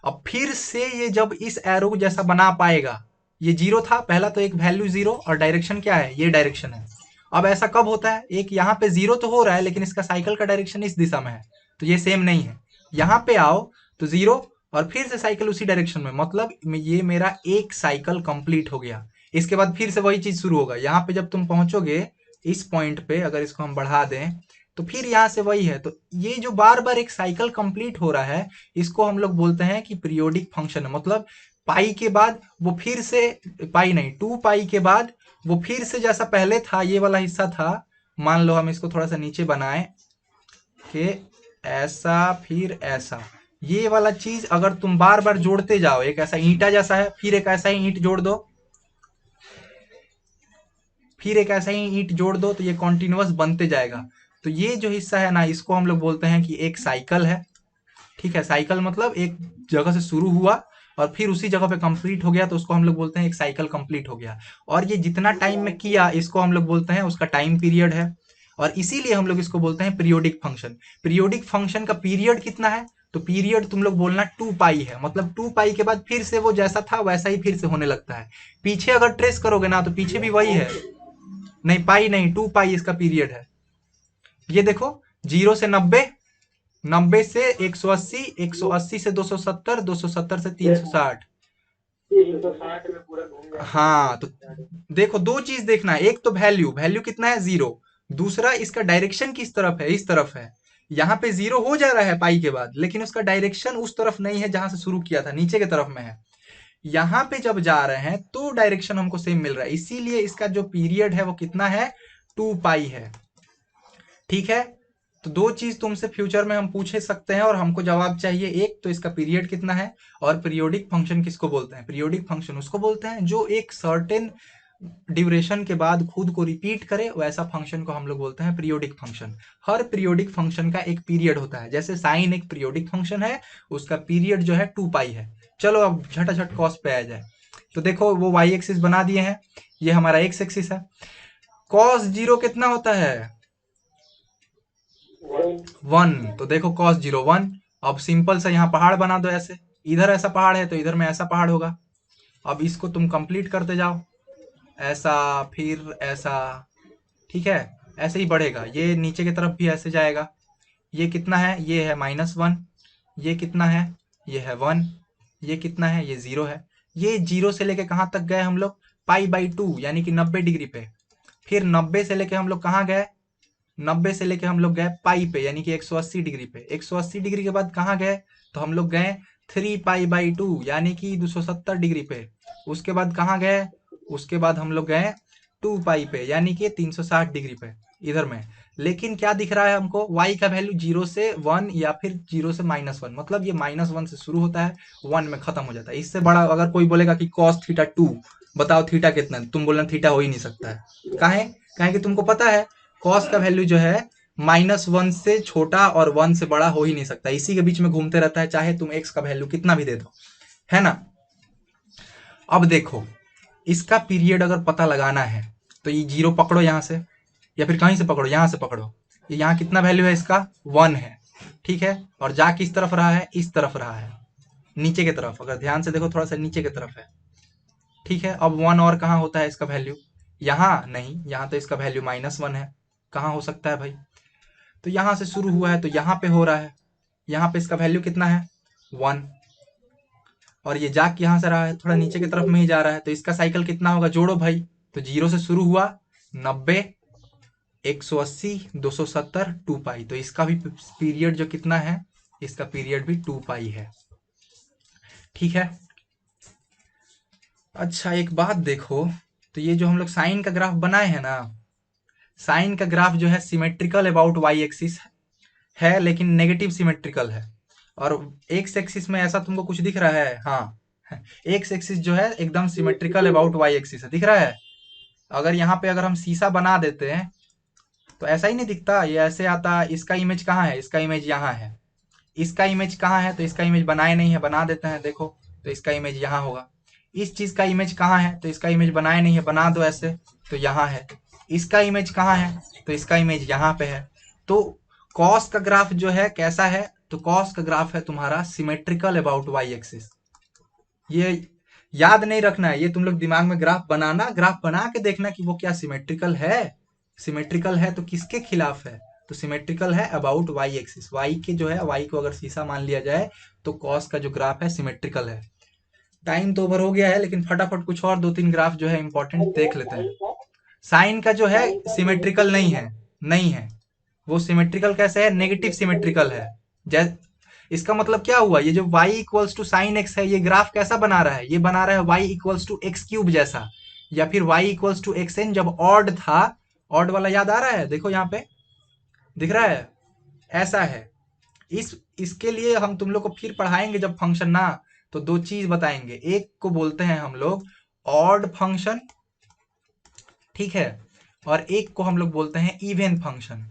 अब फिर से ये जब इस एरो जैसा बना पाएगा, ये 0 था पहला, तो एक वैल्यू 0, और डायरेक्शन क्या है, ये डायरेक्शन है। अब ऐसा कब होता है, एक यहाँ पे 0 तो हो रहा है, लेकिन इसका साइकिल का डायरेक्शन इस दिशा में है, तो ये सेम नहीं है। यहाँ पे आओ तो 0, और फिर से साइकिल उसी डायरेक्शन में, मतलब ये मेरा एक साइकिल कंप्लीट हो गया। इसके बाद फिर से वही चीज शुरू होगा। यहाँ पे जब तुम पहुंचोगे इस पॉइंट पे, अगर इसको हम बढ़ा दें, तो फिर यहाँ से वही है। तो ये जो बार बार एक साइकिल कंप्लीट हो रहा है, इसको हम लोग बोलते हैं कि पीरियोडिक फंक्शन है। मतलब पाई के बाद वो फिर से, पाई नहीं, 2 पाई के बाद वो फिर से जैसा पहले था, ये वाला हिस्सा था। मान लो हम इसको थोड़ा सा नीचे बनाए कि ऐसा, फिर ऐसा, ये वाला चीज अगर तुम बार बार जोड़ते जाओ, एक ऐसा ईंटा जैसा है, फिर एक ऐसा ही ईंट जोड़ दो, फिर एक ऐसा ही ईंट जोड़ दो, तो ये कॉन्टिन्यूअस बनते जाएगा। तो ये जो हिस्सा है ना, इसको हम लोग बोलते हैं कि एक साइकिल है, ठीक है। साइकिल मतलब एक जगह से शुरू हुआ और फिर उसी जगह पे कंप्लीट हो गया, तो उसको हम लोग बोलते हैं एक साइकिल कंप्लीट हो गया। और ये जितना टाइम में किया, इसको हम लोग बोलते हैं उसका टाइम पीरियड है। और इसीलिए हम लोग इसको बोलते हैं पीरियोडिक फंक्शन। पीरियोडिक फंक्शन का पीरियड कितना है, तो पीरियड तुम लोग बोलना 2 पाई है, मतलब 2 पाई के बाद फिर से वो जैसा था वैसा ही फिर से होने लगता है। पीछे अगर ट्रेस करोगे ना, तो पीछे भी वही है। नहीं, पाई नहीं, 2 पाई इसका पीरियड है। ये देखो, 0 से 90, 90 से 180, 180 से 270, 270 से 360। 360 में पूरा घूम गया। हाँ, तो देखो दो चीज देखना है, एक तो वैल्यू, वैल्यू कितना है, 0। दूसरा इसका डायरेक्शन किस तरफ है, इस तरफ है। यहाँ पे 0 हो जा रहा है पाई के बाद, लेकिन उसका डायरेक्शन उस तरफ नहीं है जहां से शुरू किया था, नीचे की तरफ में है। यहाँ पे जब जा रहे हैं तो डायरेक्शन हमको सेम मिल रहा है, इसीलिए इसका जो पीरियड है वो कितना है, 2 पाई है, ठीक है। तो दो चीज तुमसे फ्यूचर में हम पूछ सकते हैं और हमको जवाब चाहिए। एक तो इसका पीरियड कितना है, और पीरियोडिक फंक्शन किसको बोलते हैं। पीरियोडिक फंक्शन उसको बोलते हैं जो एक सर्टेन ड्यूरेशन के बाद खुद को रिपीट करे, वैसा फंक्शन को हम लोग बोलते हैं पीरियोडिक फंक्शन। हर पीरियोडिक फंक्शन का एक पीरियड होता है, जैसे साइन एक पीरियोडिक फंक्शन है, उसका पीरियड जो है 2 पाई है। चलो अब झटाझट कॉस पे आ जाए। तो देखो वो वाई एक्सिस बना दिए हैं, ये हमारा एक्स एक्सिस है। कॉस जीरो कितना होता है? 1। तो देखो cos 0 1। अब सिंपल सा यहाँ पहाड़ बना दो ऐसे, इधर ऐसा पहाड़ है तो इधर में ऐसा पहाड़ होगा। अब इसको तुम कंप्लीट करते जाओ, ऐसा फिर ऐसा, ठीक है, ऐसे ही बढ़ेगा। ये नीचे की तरफ भी ऐसे जाएगा। ये कितना है? ये है -1। ये कितना है? ये है 1। ये कितना है? ये 0 है। ये 0 से लेके कहाँ तक गए हम लोग? π/2 यानी कि 90 डिग्री पे। फिर 90 से लेके हम लोग कहाँ गए? 90 से लेके हम लोग गए पाई पे यानी कि 180 डिग्री पे। 180 डिग्री के बाद कहाँ गए? तो हम लोग गए 3π/2 यानी कि 270 डिग्री पे। उसके बाद कहाँ गए? उसके बाद हम लोग गए 2π पे यानी कि 360 डिग्री पे इधर में। लेकिन क्या दिख रहा है हमको? y का वैल्यू 0 से 1 या फिर 0 से -1, मतलब ये -1 से शुरू होता है, 1 में खत्म हो जाता है। इससे बड़ा अगर कोई बोलेगा कि cos थीटा 2, बताओ थीटा कितना है, तुम बोलना थीटा हो ही नहीं सकता है। काहे? काहे कि तुमको पता है cos का वैल्यू जो है -1 से छोटा और 1 से बड़ा हो ही नहीं सकता, इसी के बीच में घूमते रहता है, चाहे तुम x का वैल्यू कितना भी दे दो, है ना। अब देखो, इसका पीरियड अगर पता लगाना है तो ये 0 पकड़ो यहाँ से, या फिर कहीं से पकड़ो, यहाँ से पकड़ो। ये यहाँ कितना वैल्यू है इसका? 1 है, ठीक है। और जा किस तरफ रहा है? इस तरफ रहा है, नीचे की तरफ। अगर ध्यान से देखो थोड़ा सा नीचे की तरफ है, ठीक है। अब 1 और कहाँ होता है इसका वैल्यू? यहाँ नहीं, यहाँ तो इसका वैल्यू -1 है। कहाँ हो सकता है भाई? तो यहाँ से शुरू हुआ है तो यहाँ पे हो रहा है, यहाँ पे इसका वैल्यू कितना है? 1। और ये जाग यहाँ से रहा है, थोड़ा नीचे की तरफ में ही जा रहा है, तो इसका साइकिल कितना होगा? जोड़ो भाई। तो 0 से शुरू हुआ, 90, 180, 270, 2π। तो इसका भी पीरियड जो कितना है? इसका पीरियड भी 2π है, ठीक है। अच्छा एक बात देखो, तो ये जो हम लोग साइन का ग्राफ बनाए हैं ना, साइन का ग्राफ जो है सिमेट्रिकल अबाउट वाई एक्सिस है, लेकिन नेगेटिव सिमेट्रिकल है। और एक्स एक्सिस में ऐसा तुमको कुछ दिख रहा है? हाँ, एक्स एक्सिस जो है एकदम सिमेट्रिकल अबाउट वाई एक्सिस है, दिख रहा है। अगर यहाँ पे अगर हम शीशा बना देते हैं तो ऐसा ही नहीं दिखता, ये ऐसे आता। इसका इमेज कहाँ है? इसका इमेज यहाँ है। इसका इमेज कहाँ है? तो इसका इमेज बनाए नहीं है, बना देते हैं, देखो। तो इसका इमेज यहाँ होगा। इस चीज का इमेज कहाँ है? तो इसका इमेज बनाए नहीं है, बना दो ऐसे, तो यहाँ है। इसका इमेज कहाँ है? तो इसका इमेज यहाँ पे है। तो कॉस का ग्राफ जो है कैसा है? तो कॉस का ग्राफ है तुम्हारा सिमेट्रिकल अबाउट वाई एक्सिस। ये याद नहीं रखना है, ये तुम लोग दिमाग में ग्राफ बनाना, ग्राफ बना के देखना कि वो क्या सिमेट्रिकल है। सिमेट्रिकल है तो किसके खिलाफ है? तो सिमेट्रिकल है अबाउट वाई एक्सिस। वाई के जो है, वाई को अगर शीशा मान लिया जाए तो कॉस का जो ग्राफ है सिमेट्रिकल है। टाइम तो ओवर हो गया है, लेकिन फटाफट कुछ और 2-3 ग्राफ जो है इंपॉर्टेंट देख लेते हैं। साइन का जो है सिमेट्रिकल नहीं है, नहीं है। वो सिमेट्रिकल कैसे है? नेगेटिव सिमेट्रिकल है। इसका मतलब क्या हुआ? ये जो y equals to sine x है, ये ग्राफ कैसा बना रहा है? ये बना रहा है y equals to x cube जैसा, या फिर y equals to x n. जब ऑड था, ऑड वाला याद आ रहा है? देखो यहाँ पे दिख रहा है, ऐसा है। इसके लिए हम तुम लोग को फिर पढ़ाएंगे जब फंक्शन ना, तो 2 चीज बताएंगे। एक को बोलते हैं हम लोग ऑड फंक्शन, ठीक है, और एक को हम लोग बोलते हैं इवन फंक्शन।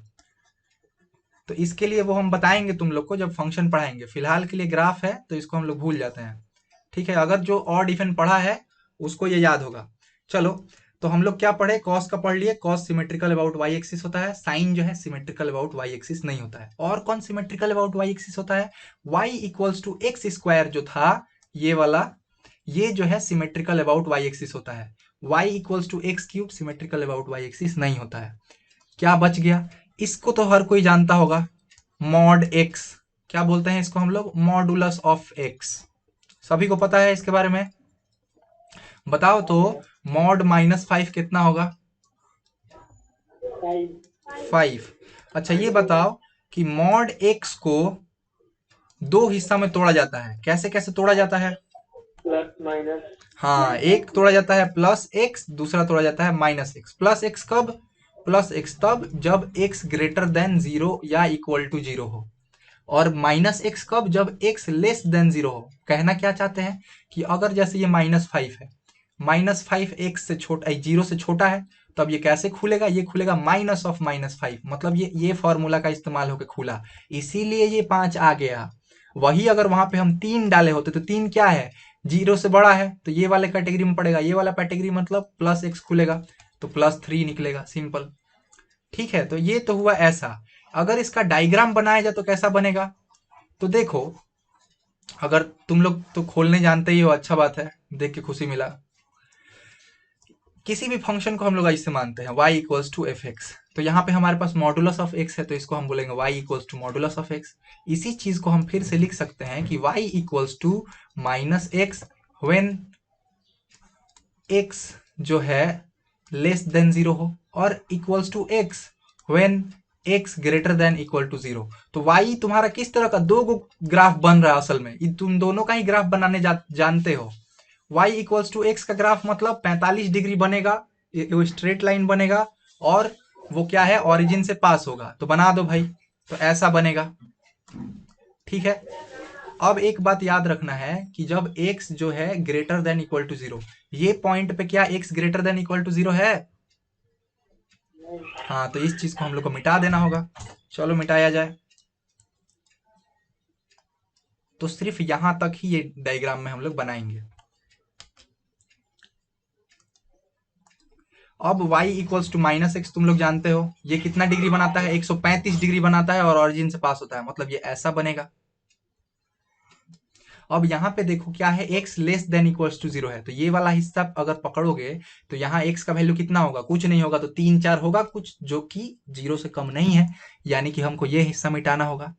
तो इसके लिए वो हम बताएंगे तुम लोग को जब फंक्शन पढ़ाएंगे। फिलहाल के लिए ग्राफ है तो इसको हम लोग भूल जाते हैं, ठीक है। अगर जो ऑड इवन पढ़ा है उसको ये याद होगा। चलो, तो हम लोग क्या पढ़े? कॉस का पढ़ लिए, cos symmetrical about y axis होता है। साइन जो है सिमेट्रिकल अबाउट वाई एक्सिस नहीं होता है। और कौन सिमेट्रिकल अबाउट वाई एक्सिस होता है? Y equals to x square जो था ये वाला, ये जो है सिमेट्रिकल अबाउट वाई एक्सिस होता है। Y equals to x cube symmetrical about y axis नहीं होता है। क्या बच गया? इसको तो हर कोई जानता होगा, मॉड एक्स। क्या बोलते हैं इसको हम लोग? Modulus of x. सभी को पता है इसके बारे में? बताओ तो, मॉड -5 कितना होगा? 5। अच्छा ये बताओ कि मॉड एक्स को 2 हिस्सा में तोड़ा जाता है, कैसे कैसे तोड़ा जाता है? Plus minus. हाँ, एक तोड़ा जाता है प्लस एक्स, दूसरा तोड़ा जाता है -x। प्लस एक्स कब? प्लस एक्स तब जब x ग्रेटर देन 0 या इक्वल टू 0 हो। और -x कब? जब x लेस देन 0 हो। कहना क्या चाहते हैं कि अगर जैसे ये -5 है, -5 x से छोटा, 0 से छोटा है, तब ये कैसे खुलेगा? ये खुलेगा माइनस ऑफ -5, मतलब ये फॉर्मूला का इस्तेमाल होकर खुला, इसीलिए ये 5 आ गया। वही अगर वहां पे हम 3 डाले होते तो 3 क्या है? जीरो से बड़ा है तो ये वाले कैटेगरी में पड़ेगा, ये वाला कैटेगरी मतलब प्लस एक्स खुलेगा तो +3 निकलेगा, सिंपल। ठीक है, तो ये तो हुआ ऐसा। अगर इसका डायग्राम बनाया जाए तो कैसा बनेगा, तो देखो, अगर तुम लोग तो खोलने जानते ही हो, अच्छा बात है, देख के खुशी मिला। किसी भी फंक्शन को हम लोग ऐसे मानते हैं y equals to f x, तो यहाँ पे हमारे पास मॉडुलस ऑफ x है तो इसको हम बोलेंगे y equals to modulus of x। इसी चीज को हम फिर से लिख सकते हैं कि y equals to -x when x जो है लेस देन 0 हो, और equals to x when x greater than equal to 0। तो y तुम्हारा किस तरह का, दो ग्राफ बन रहा है असल में, तुम दोनों का ही ग्राफ बनाने जानते हो। y इक्वल्स टू एक्स का ग्राफ मतलब 45 डिग्री बनेगा, वो स्ट्रेट लाइन बनेगा, और वो क्या है, ओरिजिन से पास होगा, तो बना दो भाई, तो ऐसा बनेगा। ठीक है, अब एक बात याद रखना है कि जब x जो है ग्रेटर देन इक्वल टू 0, ये पॉइंट पे क्या x greater than equal to 0 है? हाँ, तो इस चीज को हम लोग को मिटा देना होगा। चलो मिटाया जाए। तो सिर्फ यहां तक ही ये डायग्राम में हम लोग बनाएंगे। अब y इक्वल्स टू -x तुम लोग जानते हो, ये कितना डिग्री बनाता है, 135 डिग्री बनाता है और ऑरिजिन से पास होता है, मतलब ये ऐसा बनेगा। अब यहाँ पे देखो क्या है, x less than equals to 0 है, तो ये वाला हिस्सा अगर पकड़ोगे तो यहाँ x का वैल्यू कितना होगा, कुछ नहीं होगा, तो 3 4 होगा कुछ, जो कि 0 से कम नहीं है, यानी कि हमको ये हिस्सा मिटाना होगा।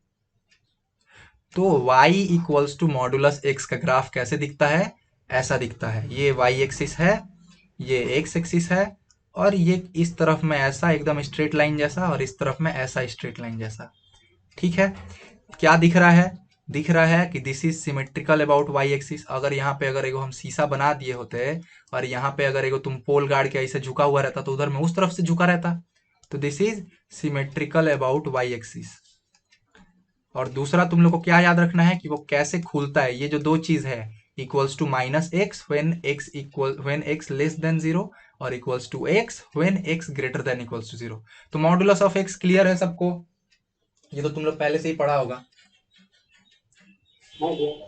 तो y equals to modulus x का ग्राफ कैसे दिखता है, ऐसा दिखता है। ये y एक्सिस है, ये x एक्सिस है, और ये इस तरफ में ऐसा एकदम स्ट्रेट लाइन जैसा, और इस तरफ में ऐसा स्ट्रेट लाइन जैसा। ठीक है, क्या दिख रहा है, दिख रहा है कि this is symmetrical about y axis. अगर यहाँ पे अगर एगो हम शीशा बना दिए होते, और यहाँ पे अगर एगो तुम पोल गाड़ के ऐसे झुका हुआ रहता, तो उधर में उस तरफ से झुका रहता, तो this is symmetrical about y axis. और दूसरा तुम लोग को क्या याद रखना है कि वो कैसे खुलता है, ये जो दो चीज है, equals to -x when x less than 0, और equals to x when x greater than equals to 0। तो मॉडुलस ऑफ x क्लियर है सबको, ये तो तुम लोग पहले से ही पढ़ा होगा।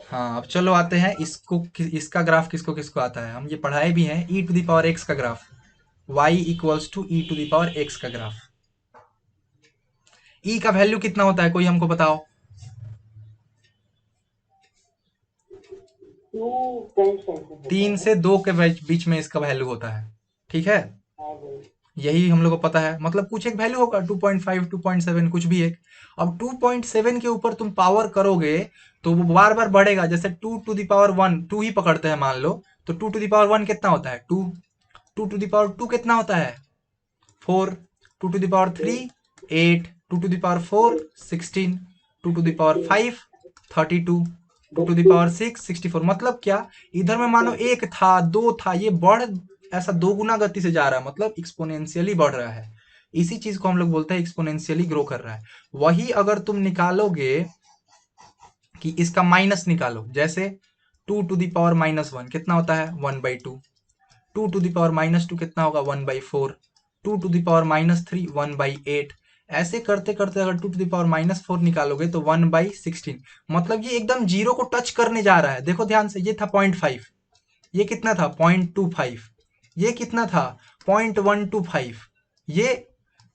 हाँ, अब चलो आते हैं इसको, इसका ग्राफ किसको किसको आता है, हम ये पढ़ाए भी हैं, e⁻x का graph, y equals to e⁻x का ग्राफ। e का वैल्यू कितना होता है, कोई हमको बताओ। 3 से 2 के बीच में इसका वैल्यू होता है। ठीक है, यही हम लोग को पता है, मतलब कुछ एक वैल्यू होगा, 2.5 2.7 कुछ भी एक। अब 2.7 के ऊपर तुम पावर करोगे तो वो बार बार बढ़ेगा, जैसे 2⁻1, 2 ही पकड़ते हैं मान लो, तो 2⁻1 कितना होता है, 2, 2⁻2 कितना होता है, 4, 2⁻3 8, 2⁻4 16, 2�5 32, 2⁻6 64। मतलब क्या, इधर में मानो 1 था 2 था, ये बढ़ ऐसा 2 गुना गति से जा रहा है, मतलब एक्सपोनेंशियली बढ़ रहा है। इसी चीज को हम लोग बोलते हैं एक्सपोनेंशियली ग्रो कर रहा है। वही अगर तुम निकालोगे कि इसका माइनस निकालो, जैसे 2⁻−1 कितना होता है, 1/2, 2⁻−2 कितना होगा, 1/4, 2⁻−3 1/8, ऐसे करते करते अगर 2⁻−4 निकालोगे तो 1/16। मतलब ये एकदम 0 को टच करने जा रहा है। देखो ध्यान से, ये था 0.5, ये कितना था 0.25, ये कितना था 0.125, ये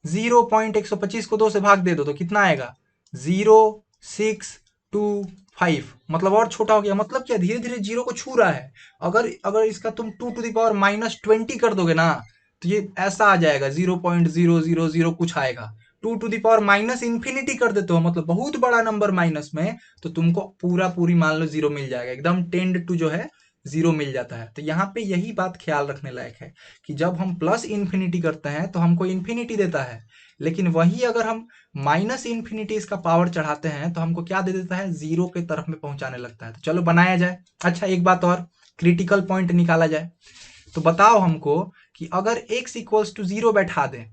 0.125 को 2 से भाग दे दो तो कितना आएगा 0.625, मतलब और छोटा हो गया। मतलब क्या, धीरे धीरे 0 को छू रहा है। अगर इसका तुम 2⁻−20 कर दोगे ना, तो ये ऐसा आ जाएगा 0.000 कुछ आएगा। 2⁻∞ कर देते हो, मतलब बहुत बड़ा नंबर माइनस में, तो तुमको पूरी मान लो 0 मिल जाएगा, एकदम 10 टू जो है 0 मिल जाता है। तो यहाँ पे यही बात ख्याल रखने लायक है कि जब हम +∞ करते हैं तो हमको इन्फिनिटी देता है, लेकिन वही अगर हम -∞ इसका पावर चढ़ाते हैं तो हमको क्या दे देता है, 0 के तरफ में पहुंचाने लगता है। तो चलो बनाया जाए। अच्छा, एक बात और, क्रिटिकल पॉइंट निकाला जाए। तो बताओ हमको कि अगर x इक्वल्स टू 0 बैठा दें,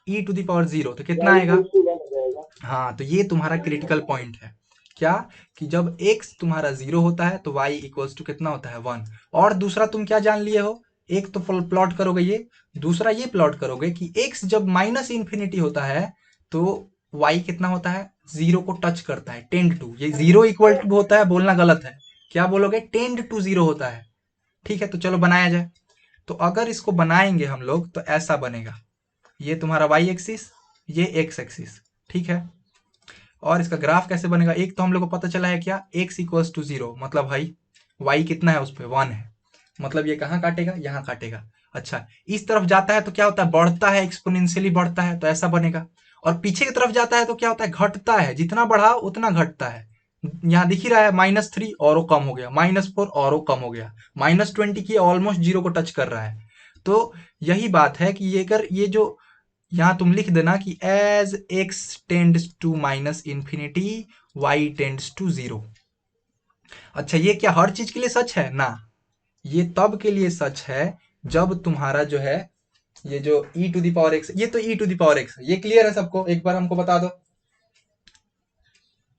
e⁻0, तो कितना आएगा। हाँ, तो ये तुम्हारा क्रिटिकल पॉइंट है, क्या कि जब x तुम्हारा 0 होता है तो y इक्वल्स टू कितना होता है 1। और दूसरा तुम क्या जान लिए हो, एक तो प्लॉट करोगे ये, दूसरा ये प्लॉट करोगे कि x जब -∞ होता है तो y कितना होता है, 0 को टच करता है, टेंड टू, ये 0 इक्वल टू होता है, बोलना गलत है, क्या बोलोगे, टेंड टू जीरो होता है। ठीक है, तो चलो बनाया जाए। तो अगर इसको बनाएंगे हम लोग तो ऐसा बनेगा, ये तुम्हारा वाई एक्सिस, ये एक्स एक्सिस। ठीक है, और इसका ग्राफ कैसे बनेगा, एक तो हम लोग को पता चला है क्या, एक्स इक्वल्स टू जीरो, मतलब भाई वाई कितना है उस पर, वन है, मतलब ये कहाँ काटेगा, यहाँ काटेगा। अच्छा, इस तरफ जाता है तो क्या होता है, बढ़ता है, एक्सपोनेंशियली बढ़ता है, तो ऐसा बनेगा। और पीछे की तरफ जाता है तो क्या होता है, घटता है, जितना बढ़ा उतना घटता है। यहाँ दिख ही रहा है, -3 और कम हो गया, -4 और कम हो गया, -20 की ऑलमोस्ट जीरो को टच कर रहा है। तो यही बात है कि ये अगर ये जो यहाँ तुम लिख देना कि as x tends to minus infinity y tends to zero. अच्छा, ये क्या हर चीज के लिए सच है ना, ये तब के लिए सच है जब तुम्हारा जो है ये जो e to the power x, ये तो e to the power x है, ये क्लियर है सबको, एक बार हमको बता दो।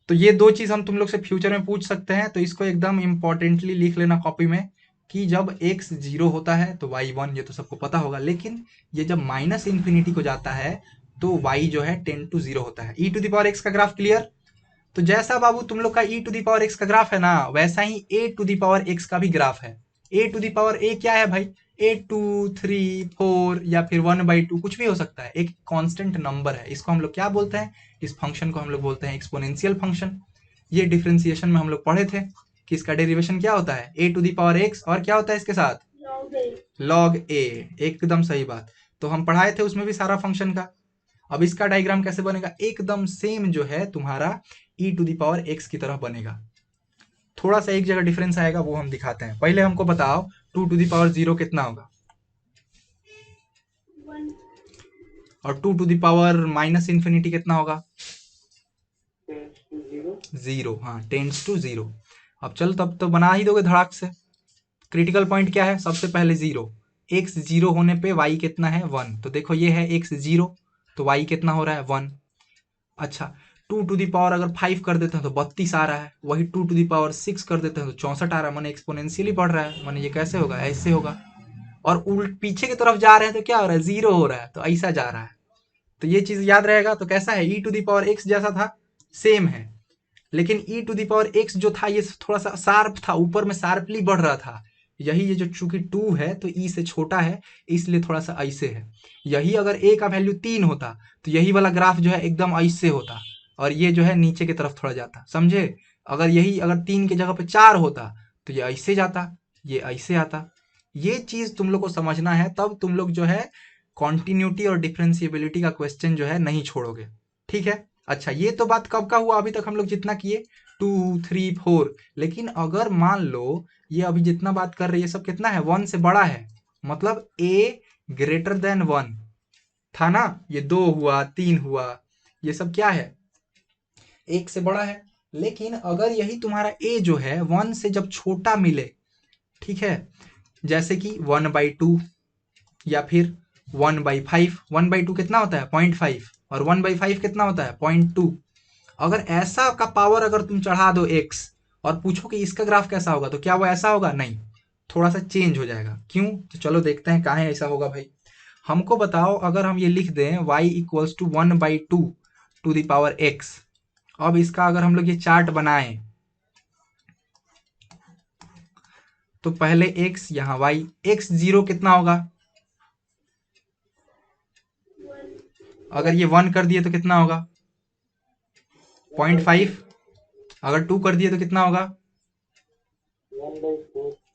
तो ये दो चीज हम तुम लोग से फ्यूचर में पूछ सकते हैं, तो इसको एकदम इंपॉर्टेंटली लिख लेना कॉपी में कि जब x जीरो होता है तो y वन, ये तो सबको पता होगा, लेकिन ये जब माइनस इंफिनिटी को जाता है तो y जो है टेन टू जीरो होता है। e to the power x का ग्राफ क्लियर। तो जैसा बाबू तुम लोग का e to the power x का ग्राफ है ना, वैसा ही a to the power x का भी ग्राफ है। a to the power a क्या है भाई, ए टू, 3, 4 या फिर 1/2 कुछ भी हो सकता है, एक कांस्टेंट नंबर है। इसको हम लोग क्या बोलते हैं, इस फंक्शन को हम लोग बोलते हैं एक्सपोनेंशियल फंक्शन। ये डिफरेंशिएशन में हम लोग पढ़े थे कि इसका डेरिवेशन क्या होता है, ए टू दी पावर एक्स, और क्या होता है इसके साथ, लॉग ए। एकदम सही बात, तो हम पढ़ाए थे उसमें भी सारा फंक्शन का। अब इसका डायग्राम कैसे बनेगा, एकदम सेम जो है तुम्हारा e to the power x की तरह बनेगा। थोड़ा सा एक जगह डिफरेंस आएगा, वो हम दिखाते हैं। पहले हमको बताओ 2 टू दी पावर जीरो कितना होगा, और 2 to the power minus infinity कितना होगा, जीरो। हाँ, टेंड्स टू जीरो। अब चल, तब तो बना ही दोगे धड़ाक से। क्रिटिकल पॉइंट क्या है, सबसे पहले जीरो, एक्स जीरो होने पे वाई कितना है, वन। तो देखो ये है एक्स जीरो, तो वाई कितना हो रहा है, वन। अच्छा, 2 टू दी पावर अगर 5 कर देते हैं तो 32 आ रहा है, वही 2 टू दी पावर 6 कर देते हैं तो 64 आ रहा है, माने एक्सपोनेंशियली बढ़ रहा है। माने ये कैसे होगा, ऐसे होगा। और उल्ट पीछे की तरफ जा रहे हैं तो क्या हो रहा है, जीरो हो रहा है, तो ऐसा जा रहा है। तो ये चीज याद रहेगा। तो कैसा है, ई टू दी पावर एक्स जैसा था, सेम है, लेकिन ई टू दी पावर एक्स जो था ये थोड़ा सा शार्प था, ऊपर में शार्पली बढ़ रहा था। यही ये जो चूंकि 2 है तो ई से छोटा है, इसलिए थोड़ा सा ऐसे है। यही अगर ए का वैल्यू 3 होता तो यही वाला ग्राफ जो है एकदम ऐसे होता, और ये जो है नीचे की तरफ थोड़ा जाता, समझे। अगर यही अगर 3 की जगह पे 4 होता तो ये ऐसे जाता, ये ऐसे आता। ये चीज तुम लोग को समझना है, तब तुम लोग जो है कॉन्टिन्यूटी और डिफरेंशिएबिलिटी का क्वेश्चन जो है नहीं छोड़ोगे। ठीक है। अच्छा, ये तो बात कब का हुआ, अभी तक हम लोग जितना किए 2, 3, 4। लेकिन अगर मान लो ये अभी जितना बात कर रहे हैं ये सब कितना है, 1 से बड़ा है, मतलब a ग्रेटर देन 1 था ना, ये 2 हुआ, 3 हुआ, ये सब क्या है, 1 से बड़ा है। लेकिन अगर यही तुम्हारा a जो है 1 से जब छोटा मिले, ठीक है, जैसे कि 1/2 या फिर 1/5, 1/2 कितना होता है, 0.5, और 1/5 कितना होता है, 0.2। अगर ऐसा का पावर अगर तुम चढ़ा दो x और पूछो कि इसका ग्राफ कैसा होगा, तो क्या वो ऐसा होगा, नहीं, थोड़ा सा चेंज हो जाएगा। क्यों, तो चलो देखते हैं कहाँ ऐसा होगा भाई। हमको बताओ, अगर हम ये लिख दें y equals to 1/2 to the power x, अब इसका अगर हम लोग ये चार्ट बनाएं तो पहले x यहाँ y, x जीरो कितना होगा, अगर ये 1 कर दिए तो कितना होगा, 0.5, अगर 2 कर दिए तो कितना होगा,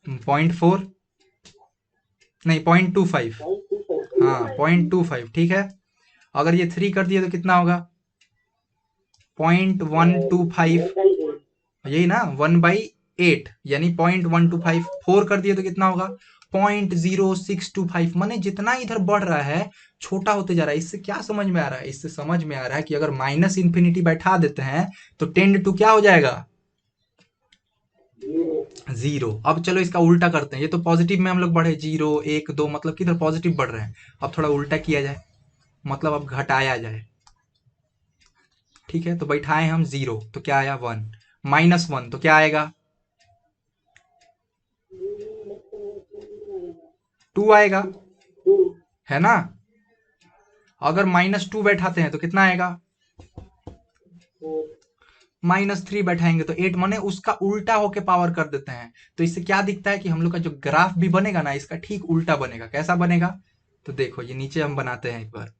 0.4, नहीं 0.25, हाँ 0.25, ठीक है। अगर ये 3 कर दिए तो कितना होगा, 0.125, यही ना, 1/8 यानी 0.125। 4 कर दिए तो कितना होगा, 0.0625। माने जितना इधर बढ़ रहा है छोटा होते जा रहा है। इससे क्या समझ में आ रहा है, इससे समझ में आ रहा है कि अगर माइनस इंफिनिटी बैठा देते हैं तो टेंड टू क्या हो जाएगा, जीरो। अब चलो इसका उल्टा करते हैं, ये तो पॉजिटिव में हम लोग बढ़े 0, 1, 2, मतलब किधर पॉजिटिव बढ़ रहे हैं। अब थोड़ा उल्टा किया जाए, मतलब अब घटाया जाए, ठीक है। तो बैठाए हम 0 तो क्या आया, 1, -1 तो क्या आएगा, 2 आएगा, है ना। अगर -2 बैठाते हैं तो कितना आएगा, -3 बैठाएंगे तो 8 माने उसका उल्टा होके पावर कर देते हैं। तो इससे क्या दिखता है कि हम लोग का जो ग्राफ भी बनेगा ना, इसका ठीक उल्टा बनेगा। कैसा बनेगा? तो देखो ये नीचे हम बनाते हैं एक बार,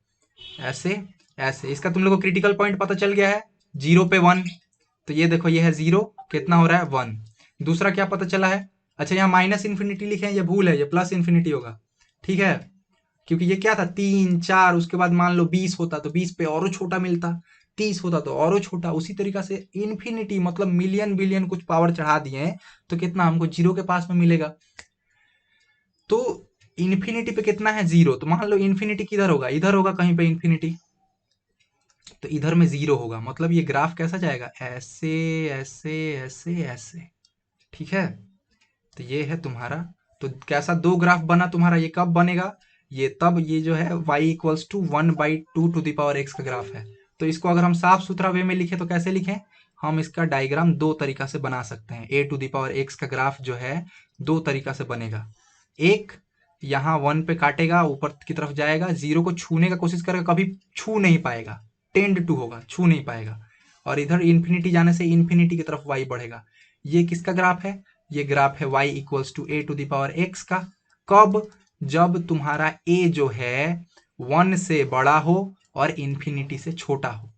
ऐसे ऐसे। इसका तुम लोग को क्रिटिकल पॉइंट पता चल गया है, 0 पे 1। तो ये देखो, ये है 0, कितना हो रहा है 1। दूसरा क्या पता चला है? अच्छा, यहाँ -इन्फिनिटी लिखे हैं, ये भूल है, ये +इन्फिनिटी होगा, ठीक है। क्योंकि ये क्या था, 3 4, उसके बाद मान लो 20 होता तो 20 पे और छोटा मिलता, 30 होता तो और छोटा। उसी तरीका से इन्फिनिटी मतलब मिलियन बिलियन कुछ पावर चढ़ा दिए हैं तो कितना हमको 0 के पास में मिलेगा। तो इन्फिनिटी पे कितना है 0, तो मान लो इन्फिनिटी किधर होगा, इधर होगा कहीं पे इन्फिनिटी, तो इधर में 0 होगा। मतलब ये ग्राफ कैसा जाएगा, ऐसे ऐसे ऐसे ऐसे, ठीक है। तो ये है तुम्हारा, तो कैसा दो ग्राफ बना तुम्हारा, ये कब बनेगा, ये तब, ये जो है y इक्वल्स टू 1/2 का ग्राफ है। तो इसको अगर हम साफ सुथरा वे में लिखें तो कैसे लिखें, हम इसका डायग्राम दो तरीका से बना सकते हैं। a⁴ का ग्राफ जो है दो तरीका से बनेगा। एक, यहाँ 1 पे काटेगा, ऊपर की तरफ जाएगा, 0 को छूने का कोशिश करेगा, कभी छू नहीं पाएगा, टेंड टू होगा, छू नहीं पाएगा। और इधर इन्फिनिटी जाने से इन्फिनिटी की तरफ y बढ़ेगा। ये किसका ग्राफ है, ये ग्राफ है y इक्वल्स टू a⁴ का। कब, जब तुम्हारा a जो है 1 से बड़ा हो और इन्फिनिटी से छोटा हो।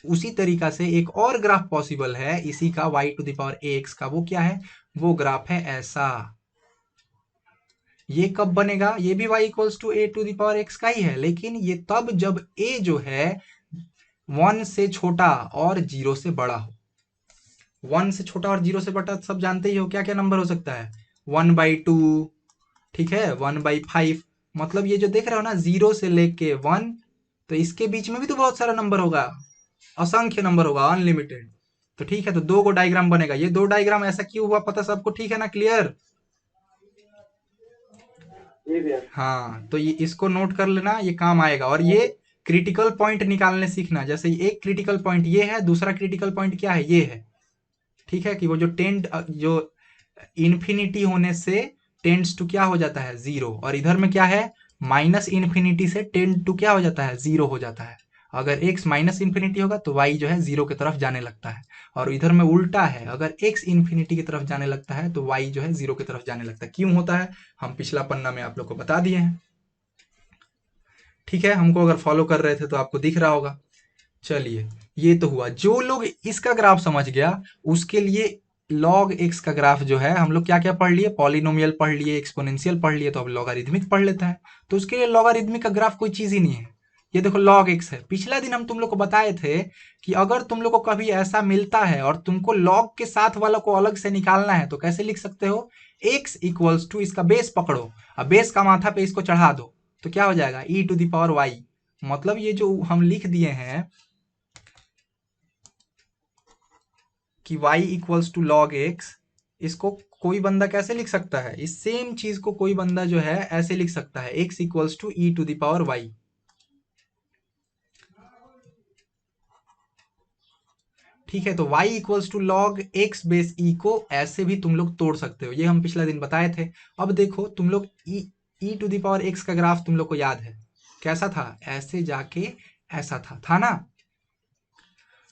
उसी तरीका से एक और ग्राफ पॉसिबल है इसी का, y⁴ का। वो क्या है, वो ग्राफ है ऐसा। ये कब बनेगा, ये भी y इक्वल्स टू a⁴ का ही है, लेकिन ये तब जब a जो है 1 से छोटा और 0 से बड़ा हो। 1 से छोटा और 0 से बड़ा सब जानते ही हो, क्या क्या नंबर हो सकता है, 1/2, ठीक है, 1/5। मतलब ये जो देख रहे हो ना 0 से लेके 1, तो इसके बीच में भी तो बहुत सारा नंबर होगा, असंख्य नंबर होगा, अनलिमिटेड। तो ठीक है, तो दो को डायग्राम बनेगा। ये दो डायग्राम ऐसा क्यों हुआ पता सबको, ठीक है ना, क्लियर? हाँ, तो ये इसको नोट कर लेना, ये काम आएगा। और ये क्रिटिकल पॉइंट निकालने सीखना। जैसे एक क्रिटिकल पॉइंट ये है, दूसरा क्रिटिकल पॉइंट क्या है, ये है, ठीक है। कि वो जो जो इन्फिनिटी होने से टेंड्स टू क्या हो जाता है 0, और इधर में क्या है, -इन्फिनिटी से टेंड टू क्या हो जाता है 0 हो जाता है। अगर x -इन्फिनिटी होगा तो y जो है 0 की तरफ जाने लगता है, और इधर में उल्टा है, अगर x इन्फिनिटी की तरफ जाने लगता है तो y जो है 0 की तरफ जाने लगता है। क्यों होता है, हम पिछला पन्ना में आप लोग को बता दिए हैं, ठीक है। हमको अगर फॉलो कर रहे थे तो आपको दिख रहा होगा। चलिए, ये तो हुआ। जो लोग इसका ग्राफ समझ गया उसके लिए log x का ग्राफ जो है, हम लोग क्या क्या पढ़ लिए, पॉलिनोमियल पढ़ लिए, एक्सपोनेंशियल पढ़ लिए, तो अब लॉगरिथमिक पढ़ लेते हैं। तो उसके लिए लॉगरिथमिक का ग्राफ कोई चीज ही नहीं है। ये देखो log x है। पिछला दिन हम तुम लोग को बताए थे कि अगर तुम लोग को कभी ऐसा मिलता है और तुमको log के साथ वाला को अलग से निकालना है तो कैसे लिख सकते हो, x इक्वल्स टू, इसका बेस पकड़ो, अब बेस का माथा पे इसको चढ़ा दो, तो क्या हो जाएगा e⁴y। मतलब ये जो हम लिख दिए हैं कि y equals to log x, इसको कोई बंदा कैसे लिख सकता है, इस सेम चीज को कोई बंदा जो है ऐसे लिख सकता है, x इक्वल्स टू e⁴y। ठीक है, तो y equals to log x base e को ऐसे भी तुम लोग तोड़ सकते हो, ये हम पिछला दिन बताए थे। अब देखो तुम लोग e⁴x का ग्राफ तुम लोग को याद है कैसा था, ऐसे जाके ऐसा था ना।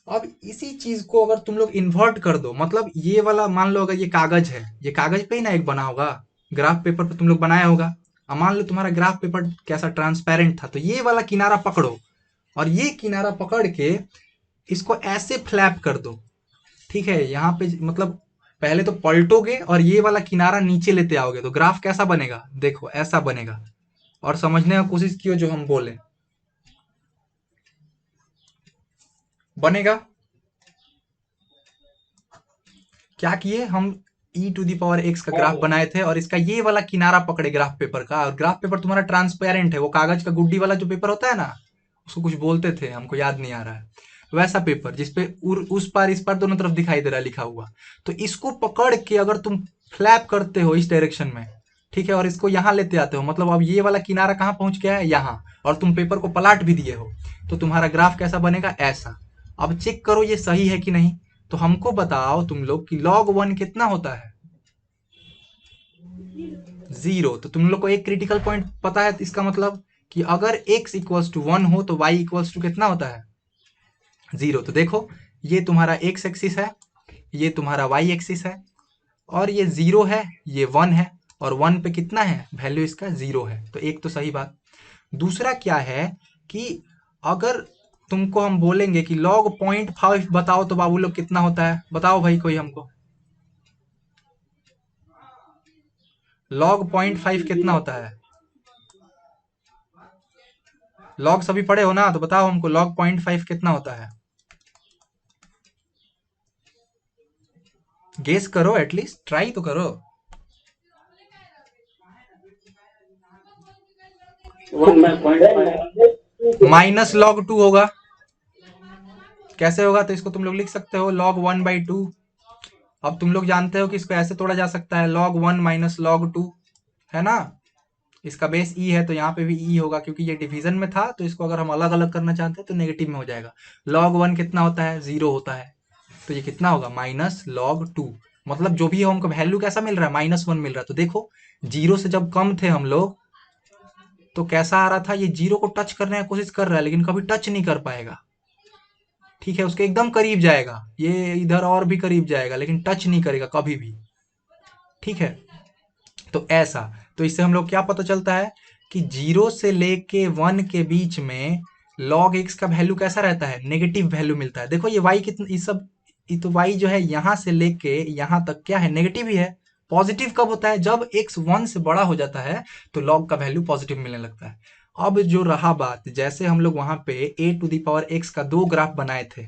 अब इसी चीज को अगर तुम लोग इन्वर्ट कर दो, मतलब ये वाला मान लो, अगर ये कागज है, ये कागज पे ही ना एक बना होगा, ग्राफ पेपर पे तुम लोग बनाया होगा। अब मान लो तुम्हारा ग्राफ पेपर कैसा ट्रांसपेरेंट था, तो ये वाला किनारा पकड़ो और ये किनारा पकड़ के इसको ऐसे फ्लैप कर दो, ठीक है। यहाँ पे मतलब पहले तो पलटोगे और ये वाला किनारा नीचे लेते आओगे तो ग्राफ कैसा बनेगा, देखो ऐसा बनेगा। और समझने का कोशिश कियो जो हम बोले, बनेगा। क्या किए हम, e⁴x का ग्राफ बनाए थे और इसका ये वाला किनारा पकड़े ग्राफ पेपर का, और ग्राफ पेपर तुम्हारा ट्रांसपेरेंट है, वो कागज का गुड्डी वाला जो पेपर होता है ना, उसको कुछ बोलते थे, हमको याद नहीं आ रहा है, वैसा पेपर जिसपे उस पार इस पार दोनों तरफ दिखाई दे रहा है लिखा हुआ। तो इसको पकड़ के अगर तुम फ्लैप करते हो इस डायरेक्शन में, ठीक है, और इसको यहाँ लेते आते हो, मतलब अब ये वाला किनारा कहाँ पहुंच गया है, यहाँ, और तुम पेपर को पलट भी दिए हो, तो तुम्हारा ग्राफ कैसा बनेगा, ऐसा। अब चेक करो ये सही है कि नहीं। तो हमको बताओ तुम लोग कि log 1 कितना होता है, 0। तो तुम लोग को एक क्रिटिकल पॉइंट पता है, इसका मतलब कि अगर x इक्वल्स टू 1 हो तो y इक्वल्स टू कितना होता है, 0। तो देखो ये तुम्हारा एक्स एक्सिस है, ये तुम्हारा वाई एक्सिस है, और ये 0 है, ये 1 है, और 1 पे कितना है वैल्यू इसका 0 है। तो एक तो सही बात। दूसरा क्या है कि अगर तुमको हम बोलेंगे कि log 0.5 बताओ तो बाबू लोग कितना होता है, बताओ भाई कोई हमको। log 0.5 कितना होता है? log सभी पढ़े हो ना, तो बताओ हमको log 0.5 कितना होता है? गेस करो, एटलीस्ट ट्राई तो करो। 1/5 माइनस log 2 होगा। कैसे होगा? तो इसको तुम लोग लिख सकते हो log 1/2। अब तुम लोग जानते हो कि इसको ऐसे तोड़ा जा सकता है, log 1 माइनस log 2, है ना। इसका बेस ई है तो यहाँ पे भी ई होगा, क्योंकि ये डिवीजन में था, तो इसको अगर हम अलग अलग करना चाहते हैं तो नेगेटिव में हो जाएगा। log 1 कितना होता है? 0 होता है। तो ये कितना होगा? Minus log 2। मतलब जो भी है हमको वैल्यू कैसा मिल रहा है? -1 मिल रहा है। तो देखो 0 से जब कम थे हम लोग तो कैसा आ रहा था? ये 0 को टच करने की कोशिश कर रहा है लेकिन कभी टच नहीं कर पाएगा। ठीक है, उसके एकदम करीब जाएगा, ये इधर और भी करीब जाएगा लेकिन टच नहीं करेगा कभी भी। ठीक है, तो ऐसा। तो इससे हम लोग क्या पता चलता है कि 0 से लेके 1 के बीच में log x का वैल्यू कैसा रहता है? नेगेटिव वैल्यू मिलता है। देखो ये y कितना, ये सब, ये तो y जो है यहां से लेके यहां तक क्या है? नेगेटिव ही है। पॉजिटिव कब होता है? जब x 1 से बड़ा हो जाता है तो log का वैल्यू पॉजिटिव मिलने लगता है। अब जो रहा बात, जैसे हम लोग वहां पे a⁴x का 2 ग्राफ बनाए थे,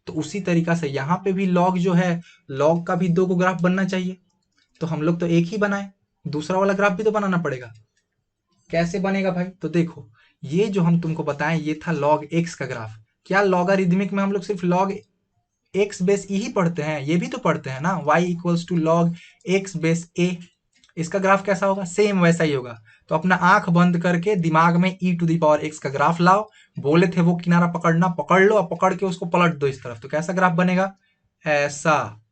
तो उसी तरीका से यहाँ पे भी log जो है, log का भी 2 को ग्राफ बनना चाहिए। तो हम लोग तो एक ही बनाए, दूसरा वाला ग्राफ भी तो बनाना पड़ेगा। कैसे बनेगा भाई? तो देखो, ये जो हम तुमको बताएं ये था log x का ग्राफ। क्या लॉगरिदमिक में हम लोग सिर्फ log x बेस e ही पढ़ते हैं? ये भी तो पढ़ते हैं ना, y equals to log x base a। इसका ग्राफ कैसा होगा? सेम वैसा ही होगा। तो अपना आंख बंद करके दिमाग में e⁴x का ग्राफ लाओ। बोले थे वो किनारा पकड़ना, पकड़ लो, और पकड़ के उसको पलट दो इस तरफ, तो कैसा ग्राफ बनेगा? ऐसा।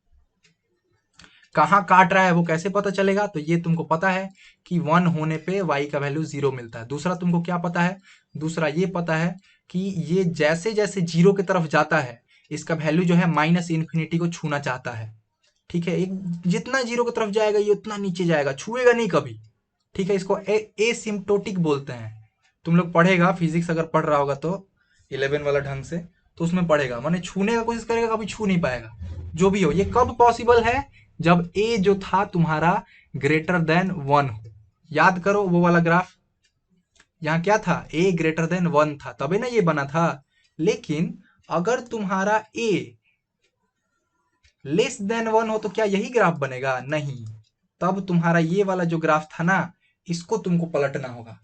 कहाँ काट रहा है वो कैसे पता चलेगा? तो ये तुमको पता है कि 1 होने पे y का वैल्यू 0 मिलता है। दूसरा तुमको क्या पता है? दूसरा ये पता है कि ये जैसे जैसे 0 की तरफ जाता है इसका वैल्यू जो है -∞ को छूना चाहता है। ठीक है, एक जितना 0 की तरफ जाएगा ये उतना नीचे जाएगा, छुएगा नहीं कभी। ठीक है, इसको एसिम्प्टोटिक बोलते हैं। तुम लोग पढ़ेगा, फिजिक्स अगर पढ़ रहा होगा तो 11 वाला ढंग से, तो उसमें पढ़ेगा, माने छूने का कोशिश करेगा, कभी छू नहीं पाएगा। जो भी हो, ये कब पॉसिबल है? जब ए जो था तुम्हारा >1 हो। याद करो वो वाला ग्राफ, यहाँ क्या था? a >1 था, तबे ना ये बना था। लेकिन अगर तुम्हारा a <1 हो तो क्या यही ग्राफ बनेगा? नहीं। तब तुम्हारा ये वाला जो ग्राफ था ना, इसको तुमको पलटना होगा।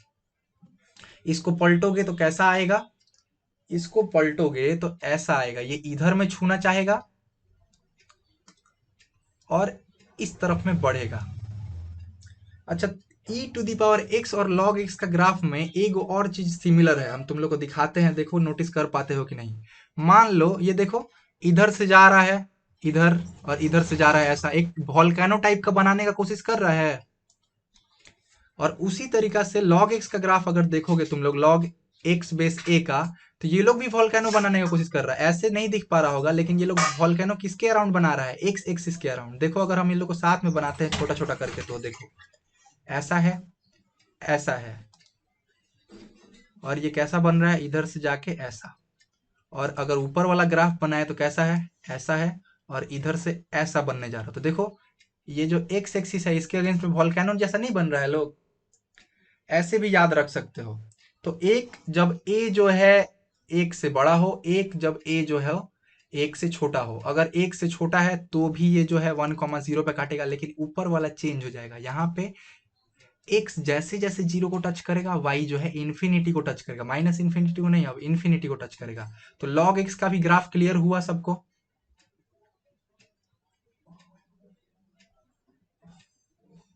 इसको पलटोगे तो कैसा आएगा? इसको पलटोगे तो ऐसा आएगा, ये इधर में छूना चाहेगा और इस तरफ में बढ़ेगा। अच्छा, e⁴x और log x का ग्राफ में एक और चीज सिमिलर है, हम तुम लोग को दिखाते हैं, देखो नोटिस कर पाते हो कि नहीं। मान लो ये देखो, इधर से जा रहा है इधर, और इधर से जा रहा है, ऐसा एक वॉल्केनो टाइप का बनाने का कोशिश कर रहा है। और उसी तरीका से log x का ग्राफ अगर देखोगे तुम लोग, log x बेस a का, तो ये लोग भी वॉल्केनो बनाने की कोशिश कर रहा है। ऐसे नहीं दिख पा रहा होगा लेकिन ये लोग वॉल्केनो किसके अराउंड बना रहा है? x एक्सिस के अराउंड। देखो अगर हम इन लोग को साथ में बनाते हैं छोटा छोटा करके, तो देखो ऐसा है, ऐसा है, और ये कैसा बन रहा है? इधर से जाके ऐसा। और अगर ऊपर वाला ग्राफ बनाए तो कैसा है? ऐसा है, और इधर से ऐसा बनने जा रहा है। तो देखो ये जो एक्स एक्सिस है इसके अगेंस्ट में वॉल्केनो जैसा नहीं बन रहा है लोग? ऐसे भी याद रख सकते हो। तो एक जब a जो है एक से बड़ा हो, एक जब a जो है एक से छोटा हो। अगर एक से छोटा है तो भी ये जो है 1,0 पे काटेगा, लेकिन ऊपर वाला चेंज हो जाएगा। यहाँ पे x जैसे जैसे 0 को टच करेगा, y जो है इन्फिनिटी को टच करेगा, -∞ को नहीं, अब इन्फिनिटी को टच करेगा। तो log x का भी ग्राफ क्लियर हुआ सबको?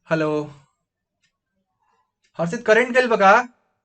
हेलो हर्षित, करंट गल बका?